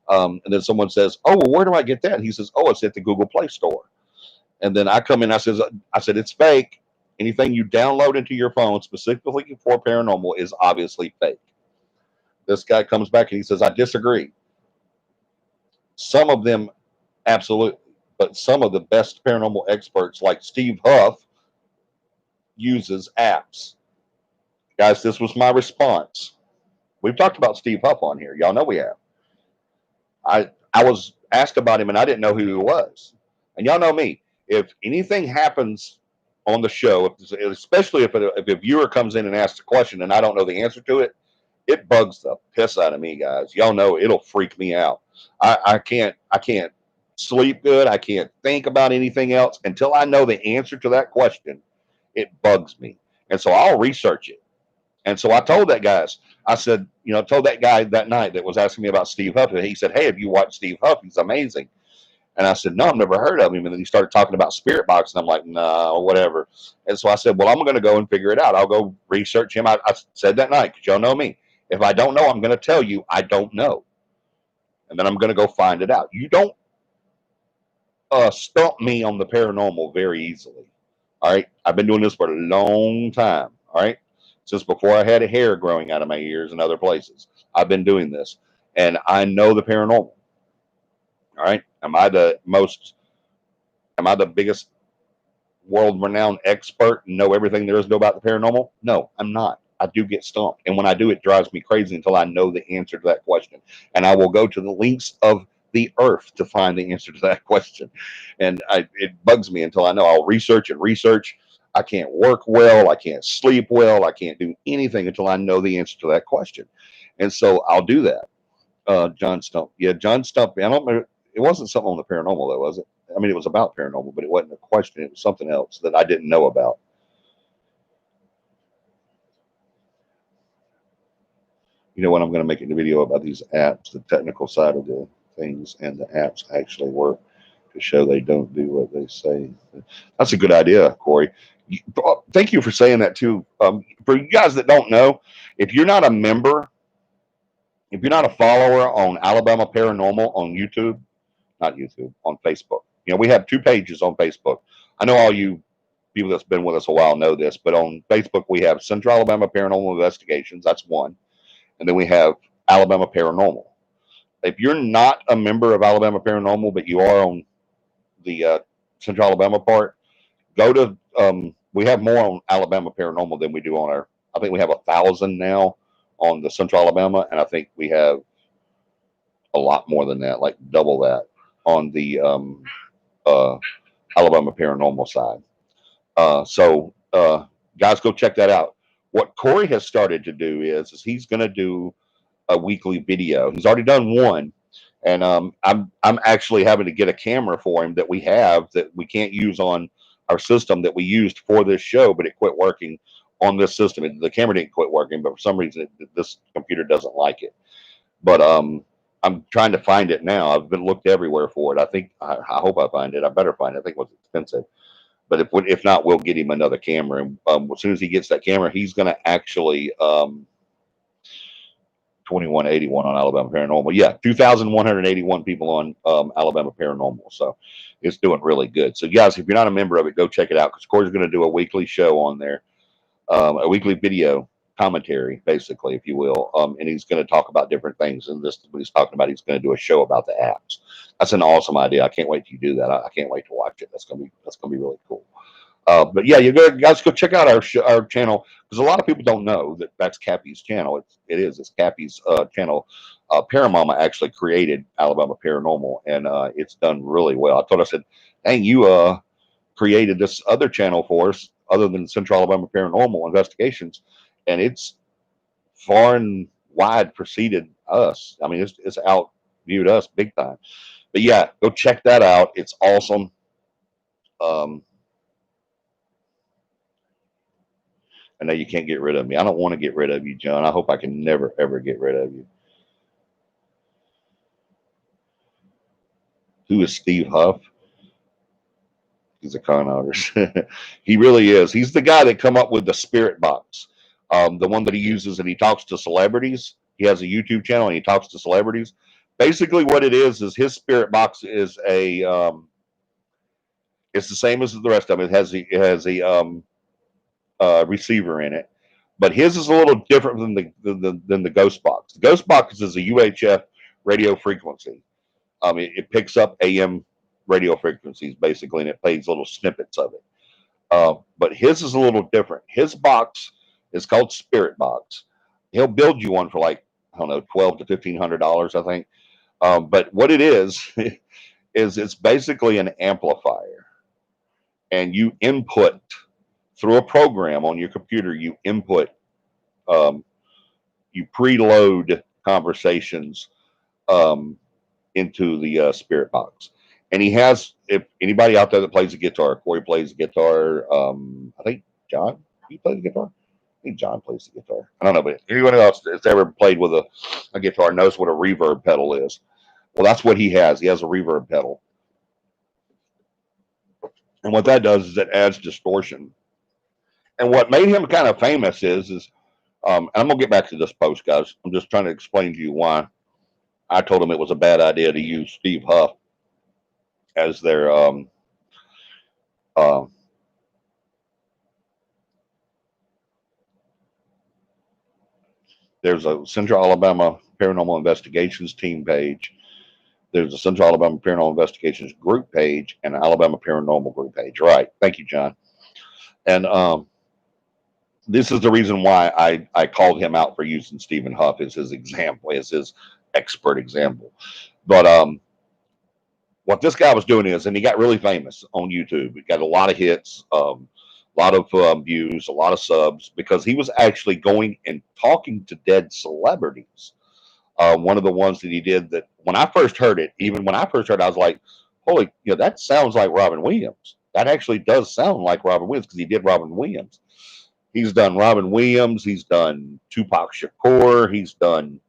And then someone says, oh, well, where do I get that? And he says, oh, it's at the Google Play Store. And then I come in, I said, it's fake. Anything you download into your phone specifically for paranormal is obviously fake. This guy comes back and he says, I disagree. Some of them, absolutely. But some of the best paranormal experts, like Steve Huff, uses apps. Guys, this was my response. We've talked about Steve Huff on here. Y'all know we have. I was asked about him and I didn't know who he was. And y'all know me. If anything happens on the show, especially if a viewer comes in and asks a question and I don't know the answer to it, it bugs the piss out of me, guys. Y'all know it'll freak me out. I can't sleep good. I can't think about anything else until I know the answer to that question. It bugs me. And so I'll research it. And so I told that guys, I said, told that guy that night that was asking me about Steve Huff. He said, hey, have you watched Steve Huff? He's amazing. And I said, no, I've never heard of him. And then he started talking about Spirit Box. And I'm like, no, whatever. And so I said, well, I'm going to go and figure it out. I'll go research him. I said that night, because y'all know me. If I don't know, I'm going to tell you I don't know. And then I'm going to go find it out. You don't stump me on the paranormal very easily. All right. I've been doing this for a long time. All right. Since before I had hair growing out of my ears and other places, I've been doing this, and I know the paranormal. All right. Am I the biggest world renowned expert and know everything there is to know about the paranormal? No, I'm not. I do get stumped. And when I do, it drives me crazy until I know the answer to that question. And I will go to the links of the earth to find the answer to that question. And it bugs me until I know. I'll research and research. I can't work well. I can't sleep well. I can't do anything until I know the answer to that question. And so I'll do that. John Stump. Yeah, John Stump. I don't remember. It wasn't something on the paranormal, though, was it? I mean, it was about paranormal, but it wasn't a question. It was something else that I didn't know about. You know what? I'm going to make a video about these apps, the technical side of the things, and the apps actually work to show they don't do what they say. That's a good idea, Corey. Thank you for saying that too. For you guys that don't know, if you're not a member, if you're not a follower on Alabama Paranormal on YouTube, not YouTube, on Facebook. We have two pages on Facebook. I know all you people that's been with us a while know this, but on Facebook we have Central Alabama Paranormal Investigations. That's one, and then we have Alabama Paranormal. If you're not a member of Alabama Paranormal, but you are on the Central Alabama part, go to. We have more on Alabama Paranormal than we do on our. I think we have 1,000 now on the Central Alabama, and I think we have a lot more than that, like double that on the uh, Alabama Paranormal side. So guys, go check that out. What Corey has started to do is he's going to do a weekly video. He's already done one, and I'm actually having to get a camera for him that we have that we can't use on our system that we used for this show, but it quit working on this system. The camera didn't quit working, but for some reason this computer doesn't like it. But I'm trying to find it now. I've been looked everywhere for it. I hope I find it. I better find it. I think it was expensive. But if not, we'll get him another camera. And as soon as he gets that camera, he's going to actually 2181 on Alabama Paranormal. Yeah, 2,181 people on Alabama Paranormal. So it's doing really good. So guys, if you're not a member of it, go check it out because Corey's going to do a weekly show on there, a weekly video commentary, basically, if you will. And he's going to talk about different things. And this, what he's talking about, he's going to do a show about the apps. That's an awesome idea. I can't wait till you do that. I can't wait to watch it. That's gonna be really cool. But yeah, guys go check out our channel because a lot of people don't know that that's CAPI's channel. It's CAPI's channel. Paramama actually created Alabama Paranormal, and it's done really well. I said, "Dang, you created this other channel for us, other than Central Alabama Paranormal Investigations, and it's far and wide preceded us. I mean, it's outviewed us big time." But yeah, go check that out. It's awesome. I know you can't get rid of me. I don't want to get rid of you, John. I hope I can never, ever get rid of you. Who is Steve Huff? He's a con artist. He really is. He's the guy that come up with the spirit box, the one that he uses, and he talks to celebrities. He has a YouTube channel and he talks to celebrities. Basically, what it is his spirit box is it's the same as the rest of them. It has a receiver in it, but his is a little different than the ghost box. The ghost box is a UHF radio frequency. It picks up AM radio frequencies basically, and it plays little snippets of it. But his is a little different. His box is called Spirit Box. He'll build you one for like, I don't know, $1,200 to $1,500, I think. But what it is is it's basically an amplifier, and you input through a program on your computer. You input, you preload conversations into the spirit box. And he has, if anybody out there that plays the guitar, Corey plays the guitar. I think John, he plays the guitar. I think John plays the guitar. I don't know, but anyone else that's ever played with a guitar knows what a reverb pedal is. Well, that's what he has. He has a reverb pedal. And what that does is it adds distortion. And what made him kind of famous is and I'm going to get back to this post, guys. I'm just trying to explain to you why I told him it was a bad idea to use Steve Huff as their there's a Central Alabama Paranormal Investigations team page. There's a Central Alabama Paranormal Investigations group page and an Alabama Paranormal group page. Right. Thank you, John. And this is the reason why I called him out for using Stephen Huff as his example, as his expert example. But what this guy was doing is, and he got really famous on YouTube. He got a lot of hits, a lot of views, a lot of subs, because he was actually going and talking to dead celebrities. One of the ones that he did that when I first heard it, even when I first heard it, I was like, holy, that sounds like Robin Williams. That actually does sound like Robin Williams because he did Robin Williams. He's done Robin Williams. He's done Tupac Shakur. He's done,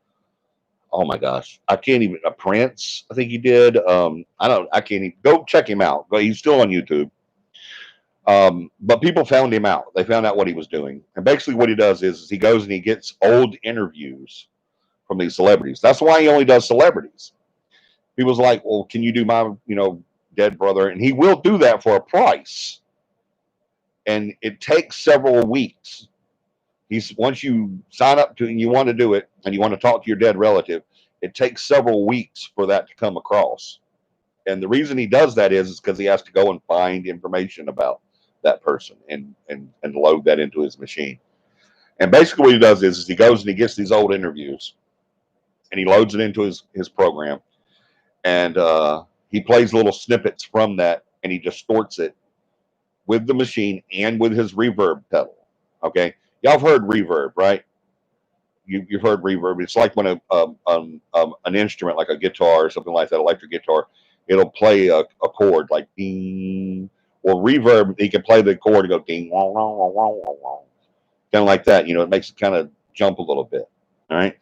oh my gosh, I can't even, a Prince, I think he did. I can't even, go check him out. He's still on YouTube. But people found him out. They found out what he was doing. And basically what he does is he goes and he gets old interviews from these celebrities. That's why he only does celebrities. He was like, well, can you do my, dead brother? And he will do that for a price. And it takes several weeks. Once you sign up to and you want to do it and you want to talk to your dead relative, it takes several weeks for that to come across. And the reason he does that is because he has to go and find information about that person and load that into his machine. And basically what he does is he goes and he gets these old interviews and he loads it into his program, and he plays little snippets from that, and he distorts it with the machine and with his reverb pedal. Okay, y'all have heard reverb, right? you've heard reverb. It's like when an instrument like a guitar or something like that, electric guitar, it'll play a chord like ding. Well, reverb, you can play the chord and go ding, wong, wong, wong, wong, wong, wong. Kind of like that. It makes it kind of jump a little bit. All right.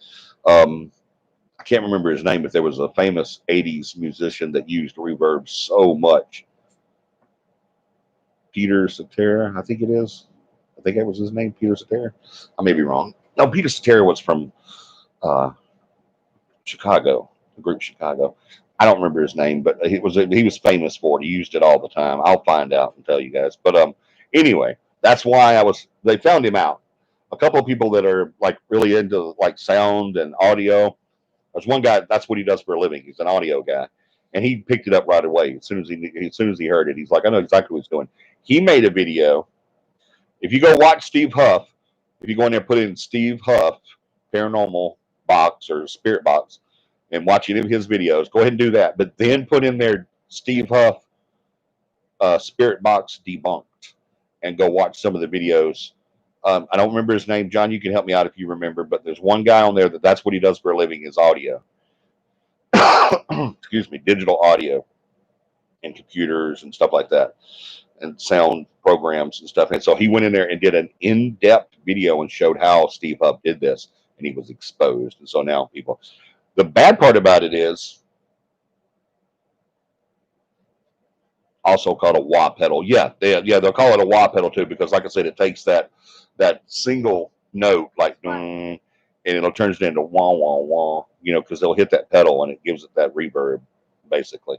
I can't remember his name, but there was a famous 80s musician that used reverb so much. Peter Cetera, I think it is. I think that was his name, Peter Cetera. I may be wrong. No, Peter Cetera was from Chicago, the group Chicago. I don't remember his name, but he was famous for it. He used it all the time. I'll find out and tell you guys. But anyway, that's why they found him out. A couple of people that are like really into like sound and audio. There's one guy, that's what he does for a living. He's an audio guy. And he picked it up right away. As soon as he heard it, he's like, I know exactly what he's doing. He made a video. If you go watch Steve Huff, if you go in there and put in Steve Huff paranormal box or spirit box and watch any of his videos, go ahead and do that. But then put in there Steve Huff spirit box debunked and go watch some of the videos. I don't remember his name. John, you can help me out if you remember, but there's one guy on there that's what he does for a living is audio. Excuse me, digital audio and computers and stuff like that and sound programs and stuff. And so he went in there and did an in-depth video and showed how Steve Huff did this, and he was exposed. And so now the bad part about it is also called a wah pedal. Yeah, they'll call it a wah pedal too, because like I said, it takes that single note like and it'll turn it into wah wah wah, because they'll hit that pedal and it gives it that reverb basically.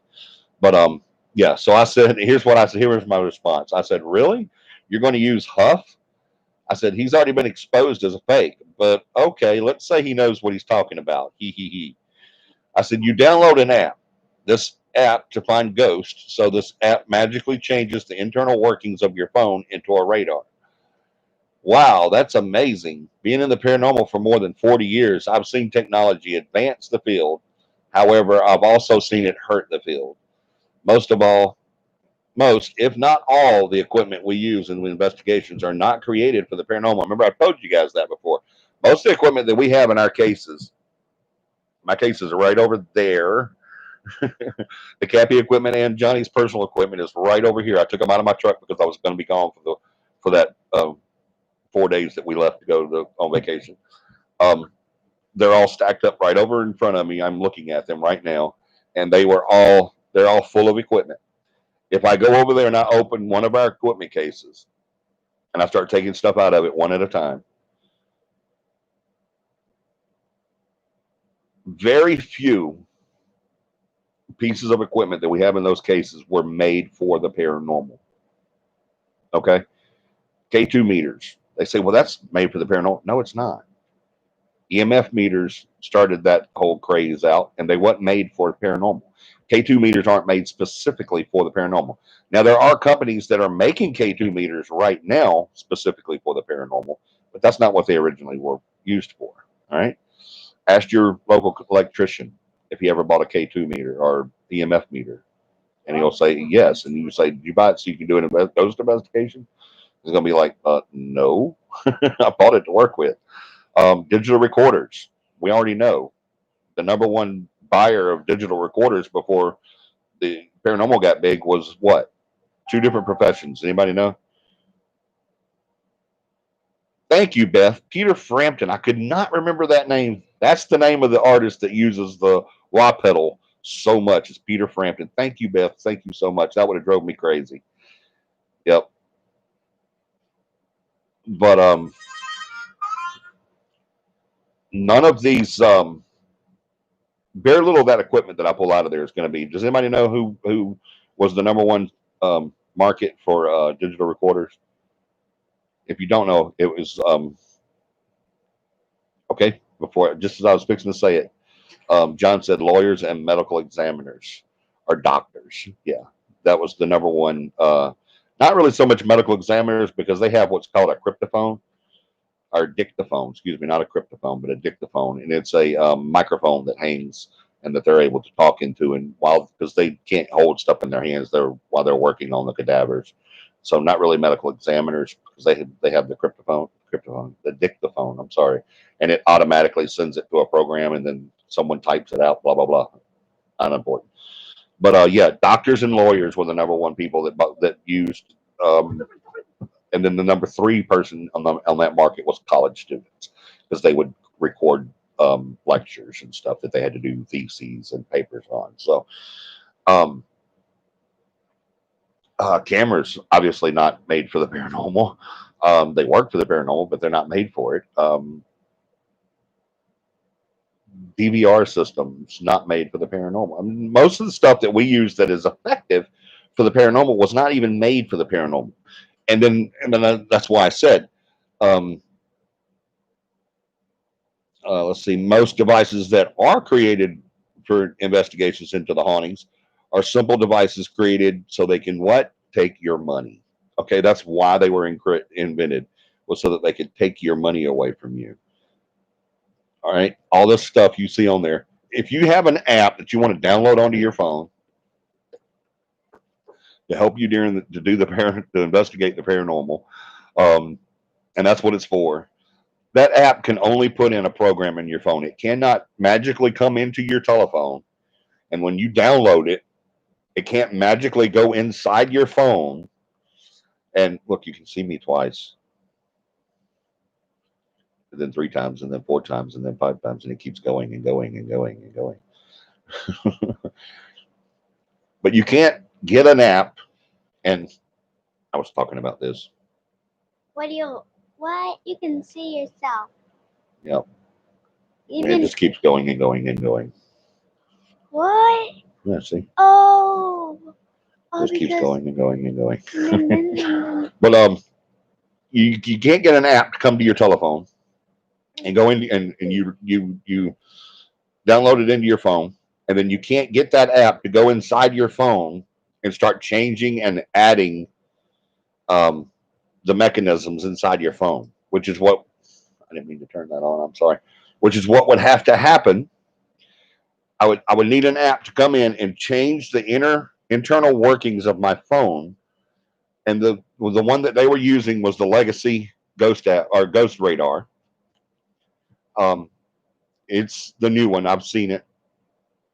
But yeah, so I said, here's what I said. Here was my response. I said, really? You're going to use Huff? I said, he's already been exposed as a fake, but okay, let's say he knows what he's talking about. He. I said, you download an app, this app to find ghosts. So this app magically changes the internal workings of your phone into a radar. Wow, that's amazing. Being in the paranormal for more than 40 years, I've seen technology advance the field. However, I've also seen it hurt the field. Most, if not all, the equipment we use in the investigations are not created for the paranormal. Remember, I told you guys that before. Most of the equipment that we have in our cases, my cases are right over there. The CAPI equipment and Johnny's personal equipment is right over here. I took them out of my truck because I was going to be gone for that 4 days that we left to go on vacation. They're all stacked up right over in front of me. I'm looking at them right now, and they're all full of equipment. If I go over there and I open one of our equipment cases and I start taking stuff out of it one at a time, very few pieces of equipment that we have in those cases were made for the paranormal. Okay? K2 meters. They say, well, that's made for the paranormal. No, it's not. EMF meters started that whole craze out, and they weren't made for paranormal. K2 meters aren't made specifically for the paranormal. Now, there are companies that are making K2 meters right now specifically for the paranormal, but that's not what they originally were used for. All right? Ask your local electrician if he ever bought a K2 meter or EMF meter, and he'll say yes. And you say, did you buy it so you can do an ghost investigation? He's going to be like, no, I bought it to work with. Digital recorders. We already know the number one buyer of digital recorders before the paranormal got big was what? 2 different professions. Anybody know? Thank you, Beth. Peter Frampton. I could not remember that name. That's the name of the artist that uses the wah pedal so much. It's Peter Frampton. Thank you, Beth. Thank you so much. That would have drove me crazy. Yep. But none of these very little of that equipment that I pull out of there is going to be. Does anybody know who was the number one market for digital recorders? If you don't know, it was okay. Before, just as I was fixing to say it, John said lawyers and medical examiners or doctors. Yeah, that was the number one. Not really so much medical examiners because they have what's called a cryptophone or dictaphone. Excuse me, not a cryptophone, but a dictaphone, and it's a microphone that hangs and that they're able to talk into, and because they can't hold stuff in their hands, while they're working on the cadavers. So not really medical examiners because they have the cryptophone. cryptophone, the dictaphone. I'm sorry, and it automatically sends it to a program, and then someone types it out. Blah blah blah. Unimportant. But yeah, doctors and lawyers were the number one people that used. And then the number three person on that market was college students, because they would record lectures and stuff that they had to do theses and papers on. So um, cameras obviously not made for the paranormal. They work for the paranormal, but they're not made for it. DVR systems not made for the paranormal. I mean, most of the stuff that we use that is effective for the paranormal was not even made for the paranormal. And then that's why I said, um, let's see, most devices that are created for investigations into the hauntings are simple devices created so they can what? Take your money. Okay, that's why they were invented, was so that they could take your money away from you. All right, all this stuff you see on there. If you have an app that you want to download onto your phone to help you to investigate the paranormal, um, and that's what it's for. That app can only put in a program in your phone. It cannot magically come into your telephone. And when you download it, it can't magically go inside your phone. And look, you can see me twice, and then three times, and then four times, and then five times, and it keeps going and going and going and going. But you can't get an app. And I was talking about this. What do you? What? You can see yourself. Yep. And it Even just keeps going and going and going. what? Yeah, see? Oh. Oh, Just keeps because going and going and going. mm, But you can't get an app to come to your telephone and go in and you download it into your phone, and then you can't get that app to go inside your phone and start changing and adding um, the mechanisms inside your phone, which is what I didn't mean to turn that on. I'm sorry. Which is what would have to happen. I would need an app to come in and change the internal workings of my phone, and the one that they were using was the legacy Ghost app or Ghost Radar. Um, it's the new one. I've seen it.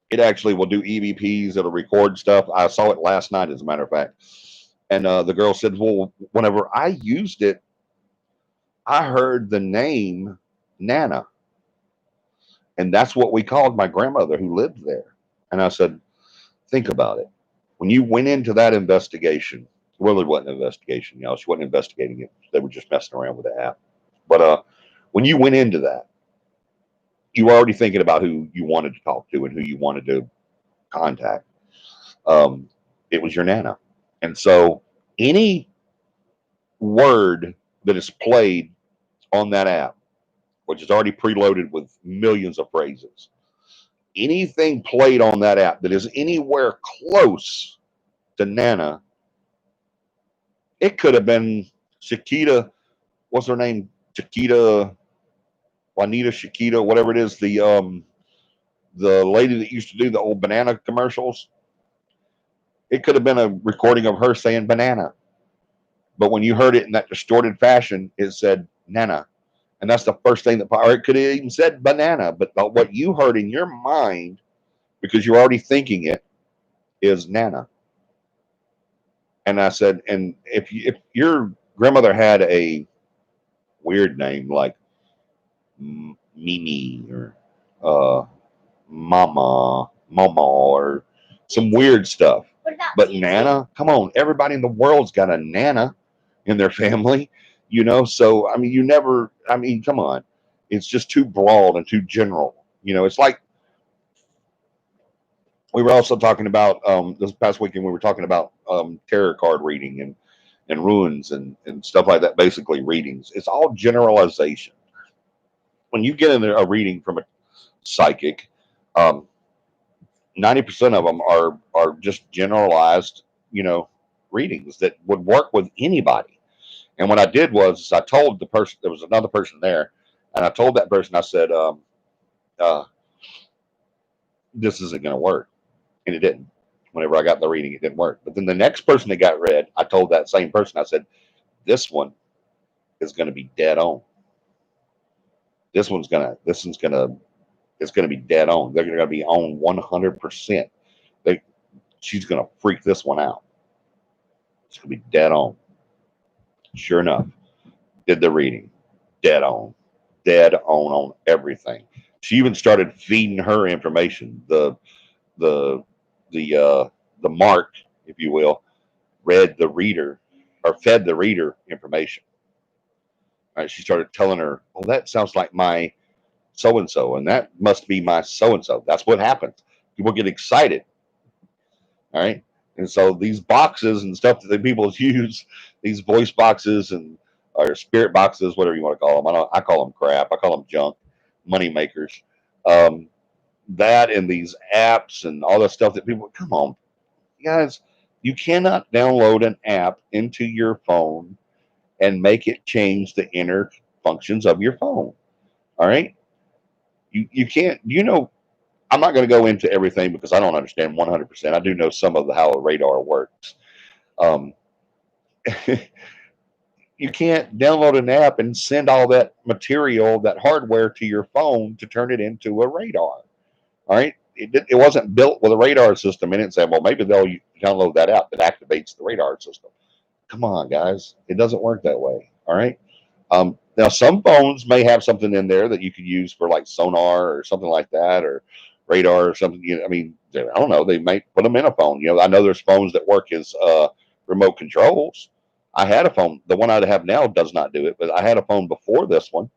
It actually will do EVPs. It'll record stuff. I saw it last night, as a matter of fact. And the girl said, "Well, whenever I used it, I heard the name Nana, and that's what we called my grandmother who lived there." And I said, "Think about it. When you went into that investigation, well, it wasn't an investigation. She wasn't investigating it. They were just messing around with the app. But when you went into that, you were already thinking about who you wanted to talk to and who you wanted to contact. Um, it was your Nana. And so any word that is played on that app, which is already preloaded with millions of phrases, anything played on that app that is anywhere close to Nana, it could have been Chiquita. What's her name? Chiquita, Juanita Chiquita, whatever it is. The lady that used to do the old banana commercials. It could have been a recording of her saying banana. But when you heard it in that distorted fashion, it said Nana. And that's the first thing or it could have even said banana. But what you heard in your mind, because you're already thinking it, is Nana. And I said, and if your grandmother had a weird name like Mimi or uh, Mama, or some weird stuff. But Nana, come on, everybody in the world's got a Nana in their family, So I mean, come on, it's just too broad and too general. It's like we were also talking about this past weekend. We were talking about tarot card reading and ruins and stuff like that. Basically, readings. It's all generalization. When you get in a reading from a psychic, 90% of them are just generalized, readings that would work with anybody. And what I did was I told the person, there was another person there, and I told that person, I said, uh, this isn't going to work. And it didn't. Whenever I got the reading, it didn't work. But then the next person that got read, I told that same person, I said, this one is going to be dead on. This one's going to, it's going to be dead on. They're going to be on 100%. She's going to freak this one out. It's going to be dead on. Sure enough, did the reading. Dead on. Dead on everything. She even started feeding her information. The the mark, if you will, read the reader or fed the reader information. All right, she started telling her, "Oh, that sounds like my so and so, and that must be my so and so." That's what happens. People get excited. All right, and so these boxes and stuff that the people use, these voice boxes and or spirit boxes, whatever you want to call them. I call them crap. I call them junk, money makers. Um, that and these apps and all the stuff that people come on, guys. You cannot download an app into your phone and make it change the inner functions of your phone. All right, you can't. You know, I'm not going to go into everything because I don't understand 100%. I do know some of how a radar works. Um, you can't download an app and send all that material, that hardware to your phone to turn it into a radar. All right. It wasn't built with a radar system in it and say, well, maybe they'll download that app that activates the radar system. Come on, guys. It doesn't work that way. All right. Now, some phones may have something in there that you could use for like sonar or something like that, or radar or something. You know, I mean, I don't know. They might put them in a phone. You know, I know there's phones that work as remote controls. I had a phone. The one I have now does not do it, but I had a phone before this one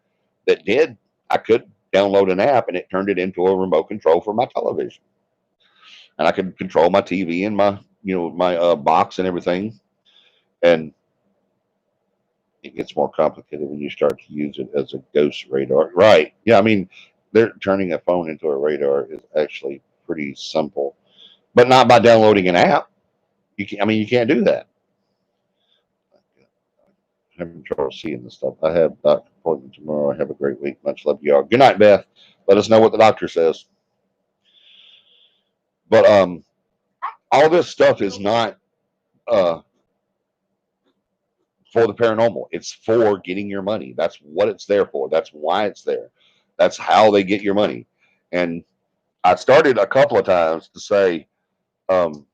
that did. I could download an app and it turned it into a remote control for my television, and I could control my TV and my my box and everything. And it gets more complicated when you start to use it as a ghost radar. Right. Yeah, I mean, they're turning a phone into a radar is actually pretty simple, but not by downloading an app. You can, I mean, you can't do that. I'm having trouble seeing this stuff. I have doctor appointment tomorrow. I have a great week. Much love to y'all. Good night, Beth. Let us know what the doctor says. But all this stuff is not uh for the paranormal. It's for getting your money. That's what it's there for. That's why it's there. That's how they get your money. And I started a couple of times to say um,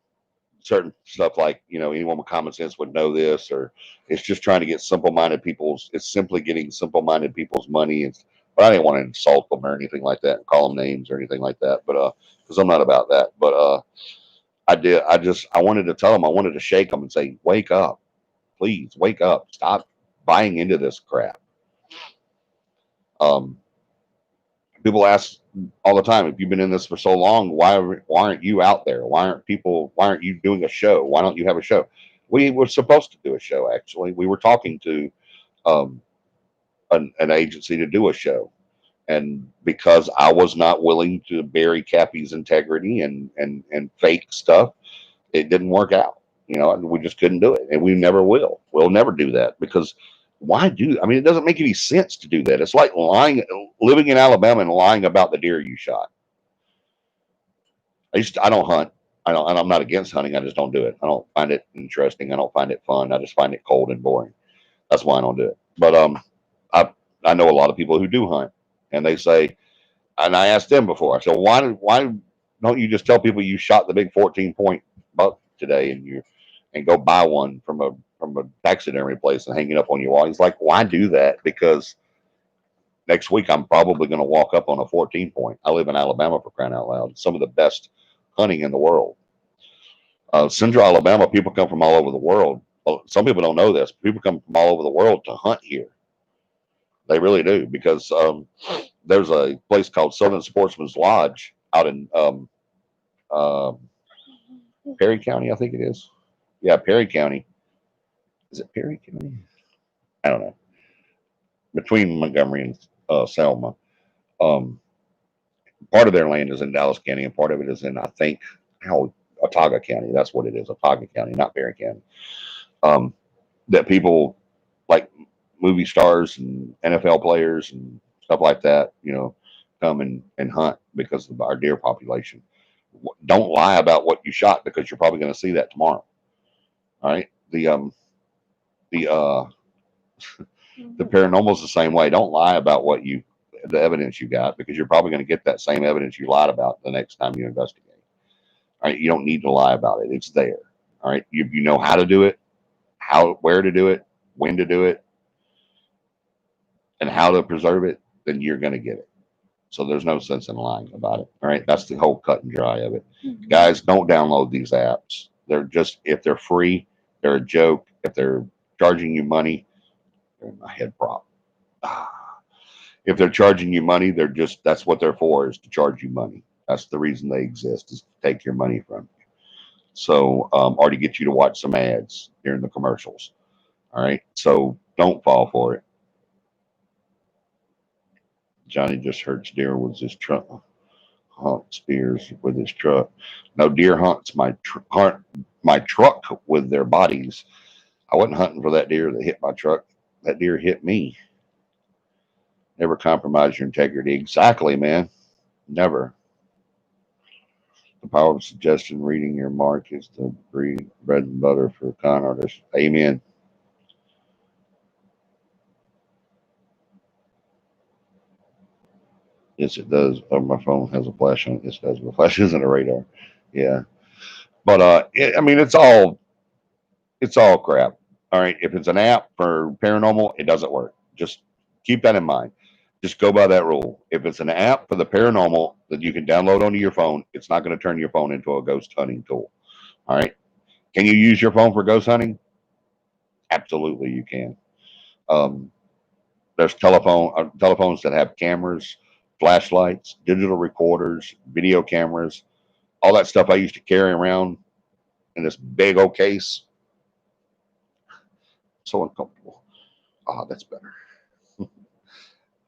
certain stuff like, anyone with common sense would know this, or it's just trying to get simple-minded people's. It's simply getting simple-minded people's money. But I didn't want to insult them or anything like that, and call them names or anything like that. But because I'm not about that. But I did. I wanted to tell them. I wanted to shake them and say, "Wake up, please, wake up. Stop buying into this crap." Um, People ask all the time, if you've been in this for so long, why aren't you out there? Why aren't you doing a show? Why don't you have a show? We were supposed to do a show. Actually, we were talking to um, an agency to do a show, and because I was not willing to bury CAPI's integrity and fake stuff, it didn't work out. We just couldn't do it, and we never will. We'll never do that because why do? I mean, it doesn't make any sense to do that. It's like lying, living in Alabama and lying about the deer you shot. I don't hunt. I don't, and I'm not against hunting. I just don't do it. I don't find it interesting. I don't find it fun. I just find it cold and boring. That's why I don't do it. But I I know a lot of people who do hunt, and they say, and I asked them before. I said, why don't you just tell people you shot the big 14-point buck today, and go buy one from a taxidermy place and hang it up on your wall? He's like, why do that? Because next week I'm probably going to walk up on a 14-point. I live in Alabama, for crying out loud. Some of the best hunting in the world. Central Alabama, people come from all over the world. Well, some people don't know this. People come from all over the world to hunt here. They really do, because there's a place called Southern Sportsman's Lodge out in uh, Perry County, I think it is. Yeah, Perry County. Is it Perry County? I don't know. Between Montgomery and Selma. Um, Part of their land is in Dallas County, and part of it is in, I think, Otaga County. That's what it is, Otaga County, not Perry County. Um, that people like movie stars and NFL players and stuff like that, come and hunt because of our deer population. Don't lie about what you shot, because you're probably going to see that tomorrow. All right. The The paranormal is the same way. Don't lie about the evidence you got, because you're probably going to get that same evidence you lied about the next time you investigate. All right, you don't need to lie about it. It's there. All right, you know how to do it, where to do it, when to do it, and how to preserve it. Then you're going to get it. So there's no sense in lying about it. All right, that's the whole cut and dry of it. Guys, don't download these apps. They're just, if they're free, they're a joke. If they're charging you money, they're in my head prop. If they're charging you money, that's what they're for, is to charge you money. That's the reason they exist, is to take your money from you. So, or to get you to watch some ads during the commercials. All right. So don't fall for it. Johnny just hurts deer with his truck. Hunts deers with his truck. No, deer hunts hunt my truck with their bodies. I wasn't hunting for that deer that hit my truck. That deer hit me. Never compromise your integrity. Exactly, man. Never. The power of suggestion, reading your mark, is the bread and butter for con artists. Amen. Yes, it does. Oh, my phone has a flash on it. Yes, it does. The flash isn't a radar. Yeah. But I mean, it's all crap. All right. If it's an app for paranormal, it doesn't work. Just keep that in mind. Just go by that rule. If it's an app for the paranormal that you can download onto your phone, it's not going to turn your phone into a ghost hunting tool. All right. Can you use your phone for ghost hunting? Absolutely, you can. Um, there's telephones that have cameras, flashlights, digital recorders, video cameras, all that stuff I used to carry around in this big old case. So uncomfortable. Ah, that's better.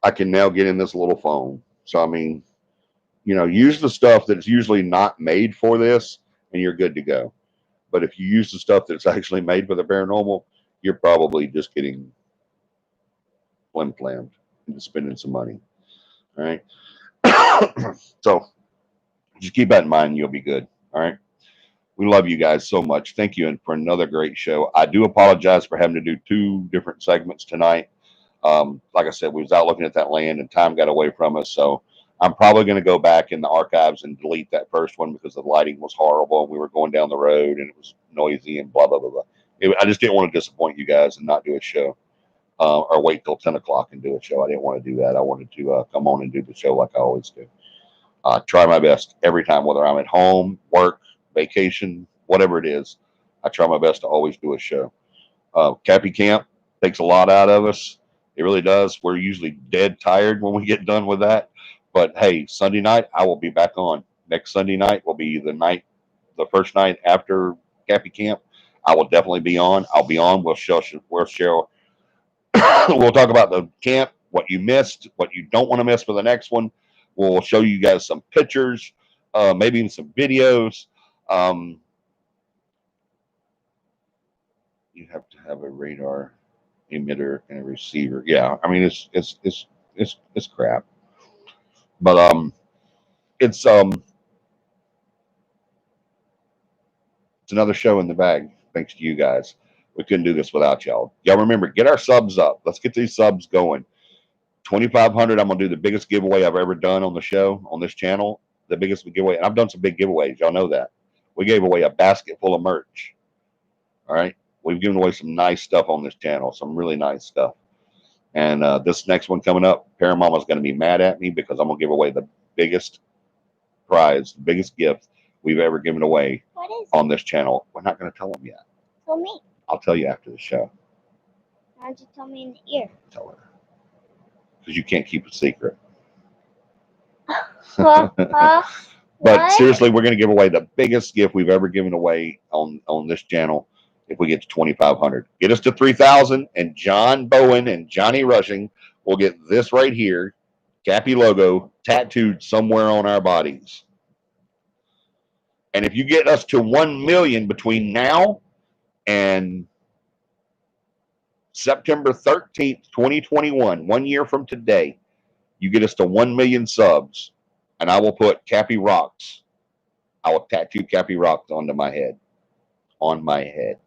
I can now get in this little phone. So, I mean, use the stuff that's usually not made for this, and you're good to go. But if you use the stuff that's actually made for the paranormal, you're probably just getting flim flammed into spending some money. All right. So just keep that in mind, and you'll be good. All right. We love you guys so much. Thank you, and for another great show. I do apologize for having to do two different segments tonight. Like I said, we was out looking at that land, and time got away from us. So I'm probably going to go back in the archives and delete that first one, because the lighting was horrible, and we were going down the road, and it was noisy and blah blah blah blah. I just didn't want to disappoint you guys and not do a show, or wait till 10 o'clock and do a show. I didn't want to do that. I wanted to come on and do the show like I always do. Try my best every time, whether I'm at home, work, vacation, whatever it is. I try my best to always do a show. CAPI Camp takes a lot out of us. It really does. We're usually dead tired when we get done with that. But hey, Sunday night, I will be back on. Next Sunday night will be the first night after CAPI Camp. I will definitely be on. I'll be on. We'll we'll talk about the camp, what you missed, what you don't want to miss for the next one. We'll show you guys some pictures, maybe even some videos. Um, you have to have a radar emitter and a receiver. Yeah, I mean it's crap, but it's another show in the bag. Thanks to you guys, we couldn't do this without y'all. Y'all remember, get our subs up. Let's get these subs going. 2,500. I'm gonna do the biggest giveaway I've ever done on the show, on this channel. The biggest giveaway, and I've done some big giveaways. Y'all know that. We gave away a basket full of merch. All right, we've given away some nice stuff on this channel, some really nice stuff. And this next one coming up, Paramama's going to be mad at me, because I'm going to give away the biggest prize, the biggest gift we've ever given away on this channel. We're not going to tell them yet. Tell me. I'll tell you after the show. Why don't you tell me in the ear? Tell her. Because you can't keep a secret. But seriously, we're going to give away the biggest gift we've ever given away on this channel if we get to 2,500. Get us to 3,000, and John Bowen and Johnny Rushing will get this right here, CAPI logo, tattooed somewhere on our bodies. And if you get us to 1 million between now and September 13th, 2021, 1 year from today, you get us to 1 million subs, and I will put CAPI Rocks. I will tattoo CAPI Rocks onto my head. On my head.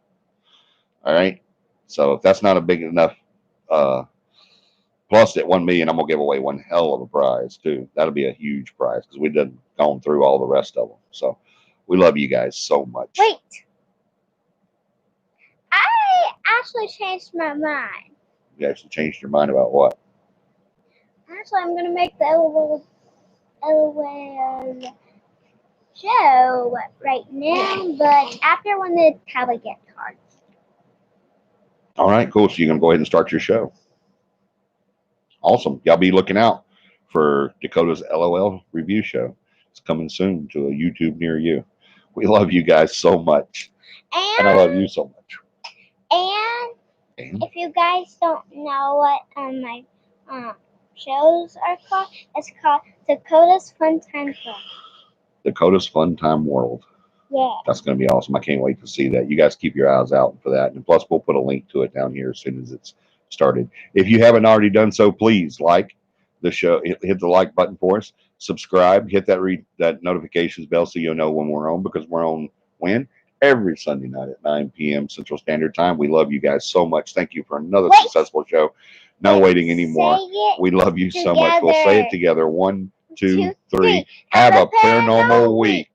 All right. So if that's not a big enough Plus, at 1 million, I'm gonna give away one hell of a prize too. That'll be a huge prize because we've done gone through all the rest of them. So we love you guys so much. Wait. I actually changed my mind. You actually changed your mind about what? Actually, I'm gonna make the LOL show right now, but after one of the probably get cards. All right, cool. So you're gonna go ahead and start your show. Awesome. Y'all be looking out for Dakota's LOL review show. It's coming soon to a YouTube near you. We love you guys so much, and I love you so much. And if you guys don't know what my shows are called, it's called Dakota's Fun Time World. Dakota's Fun Time World. Yeah. That's going to be awesome. I can't wait to see that. You guys keep your eyes out for that. And plus, we'll put a link to it down here as soon as it's started. If you haven't already done so, please like the show. Hit the like button for us. Subscribe. Hit that notifications bell so you'll know when we're on, because we're on when? Every Sunday night at 9 p.m. Central Standard Time. We love you guys so much. Thank you for another successful show. No waiting anymore. We love you so much. We'll say it together. 1, 2, 3. Have a paranormal week.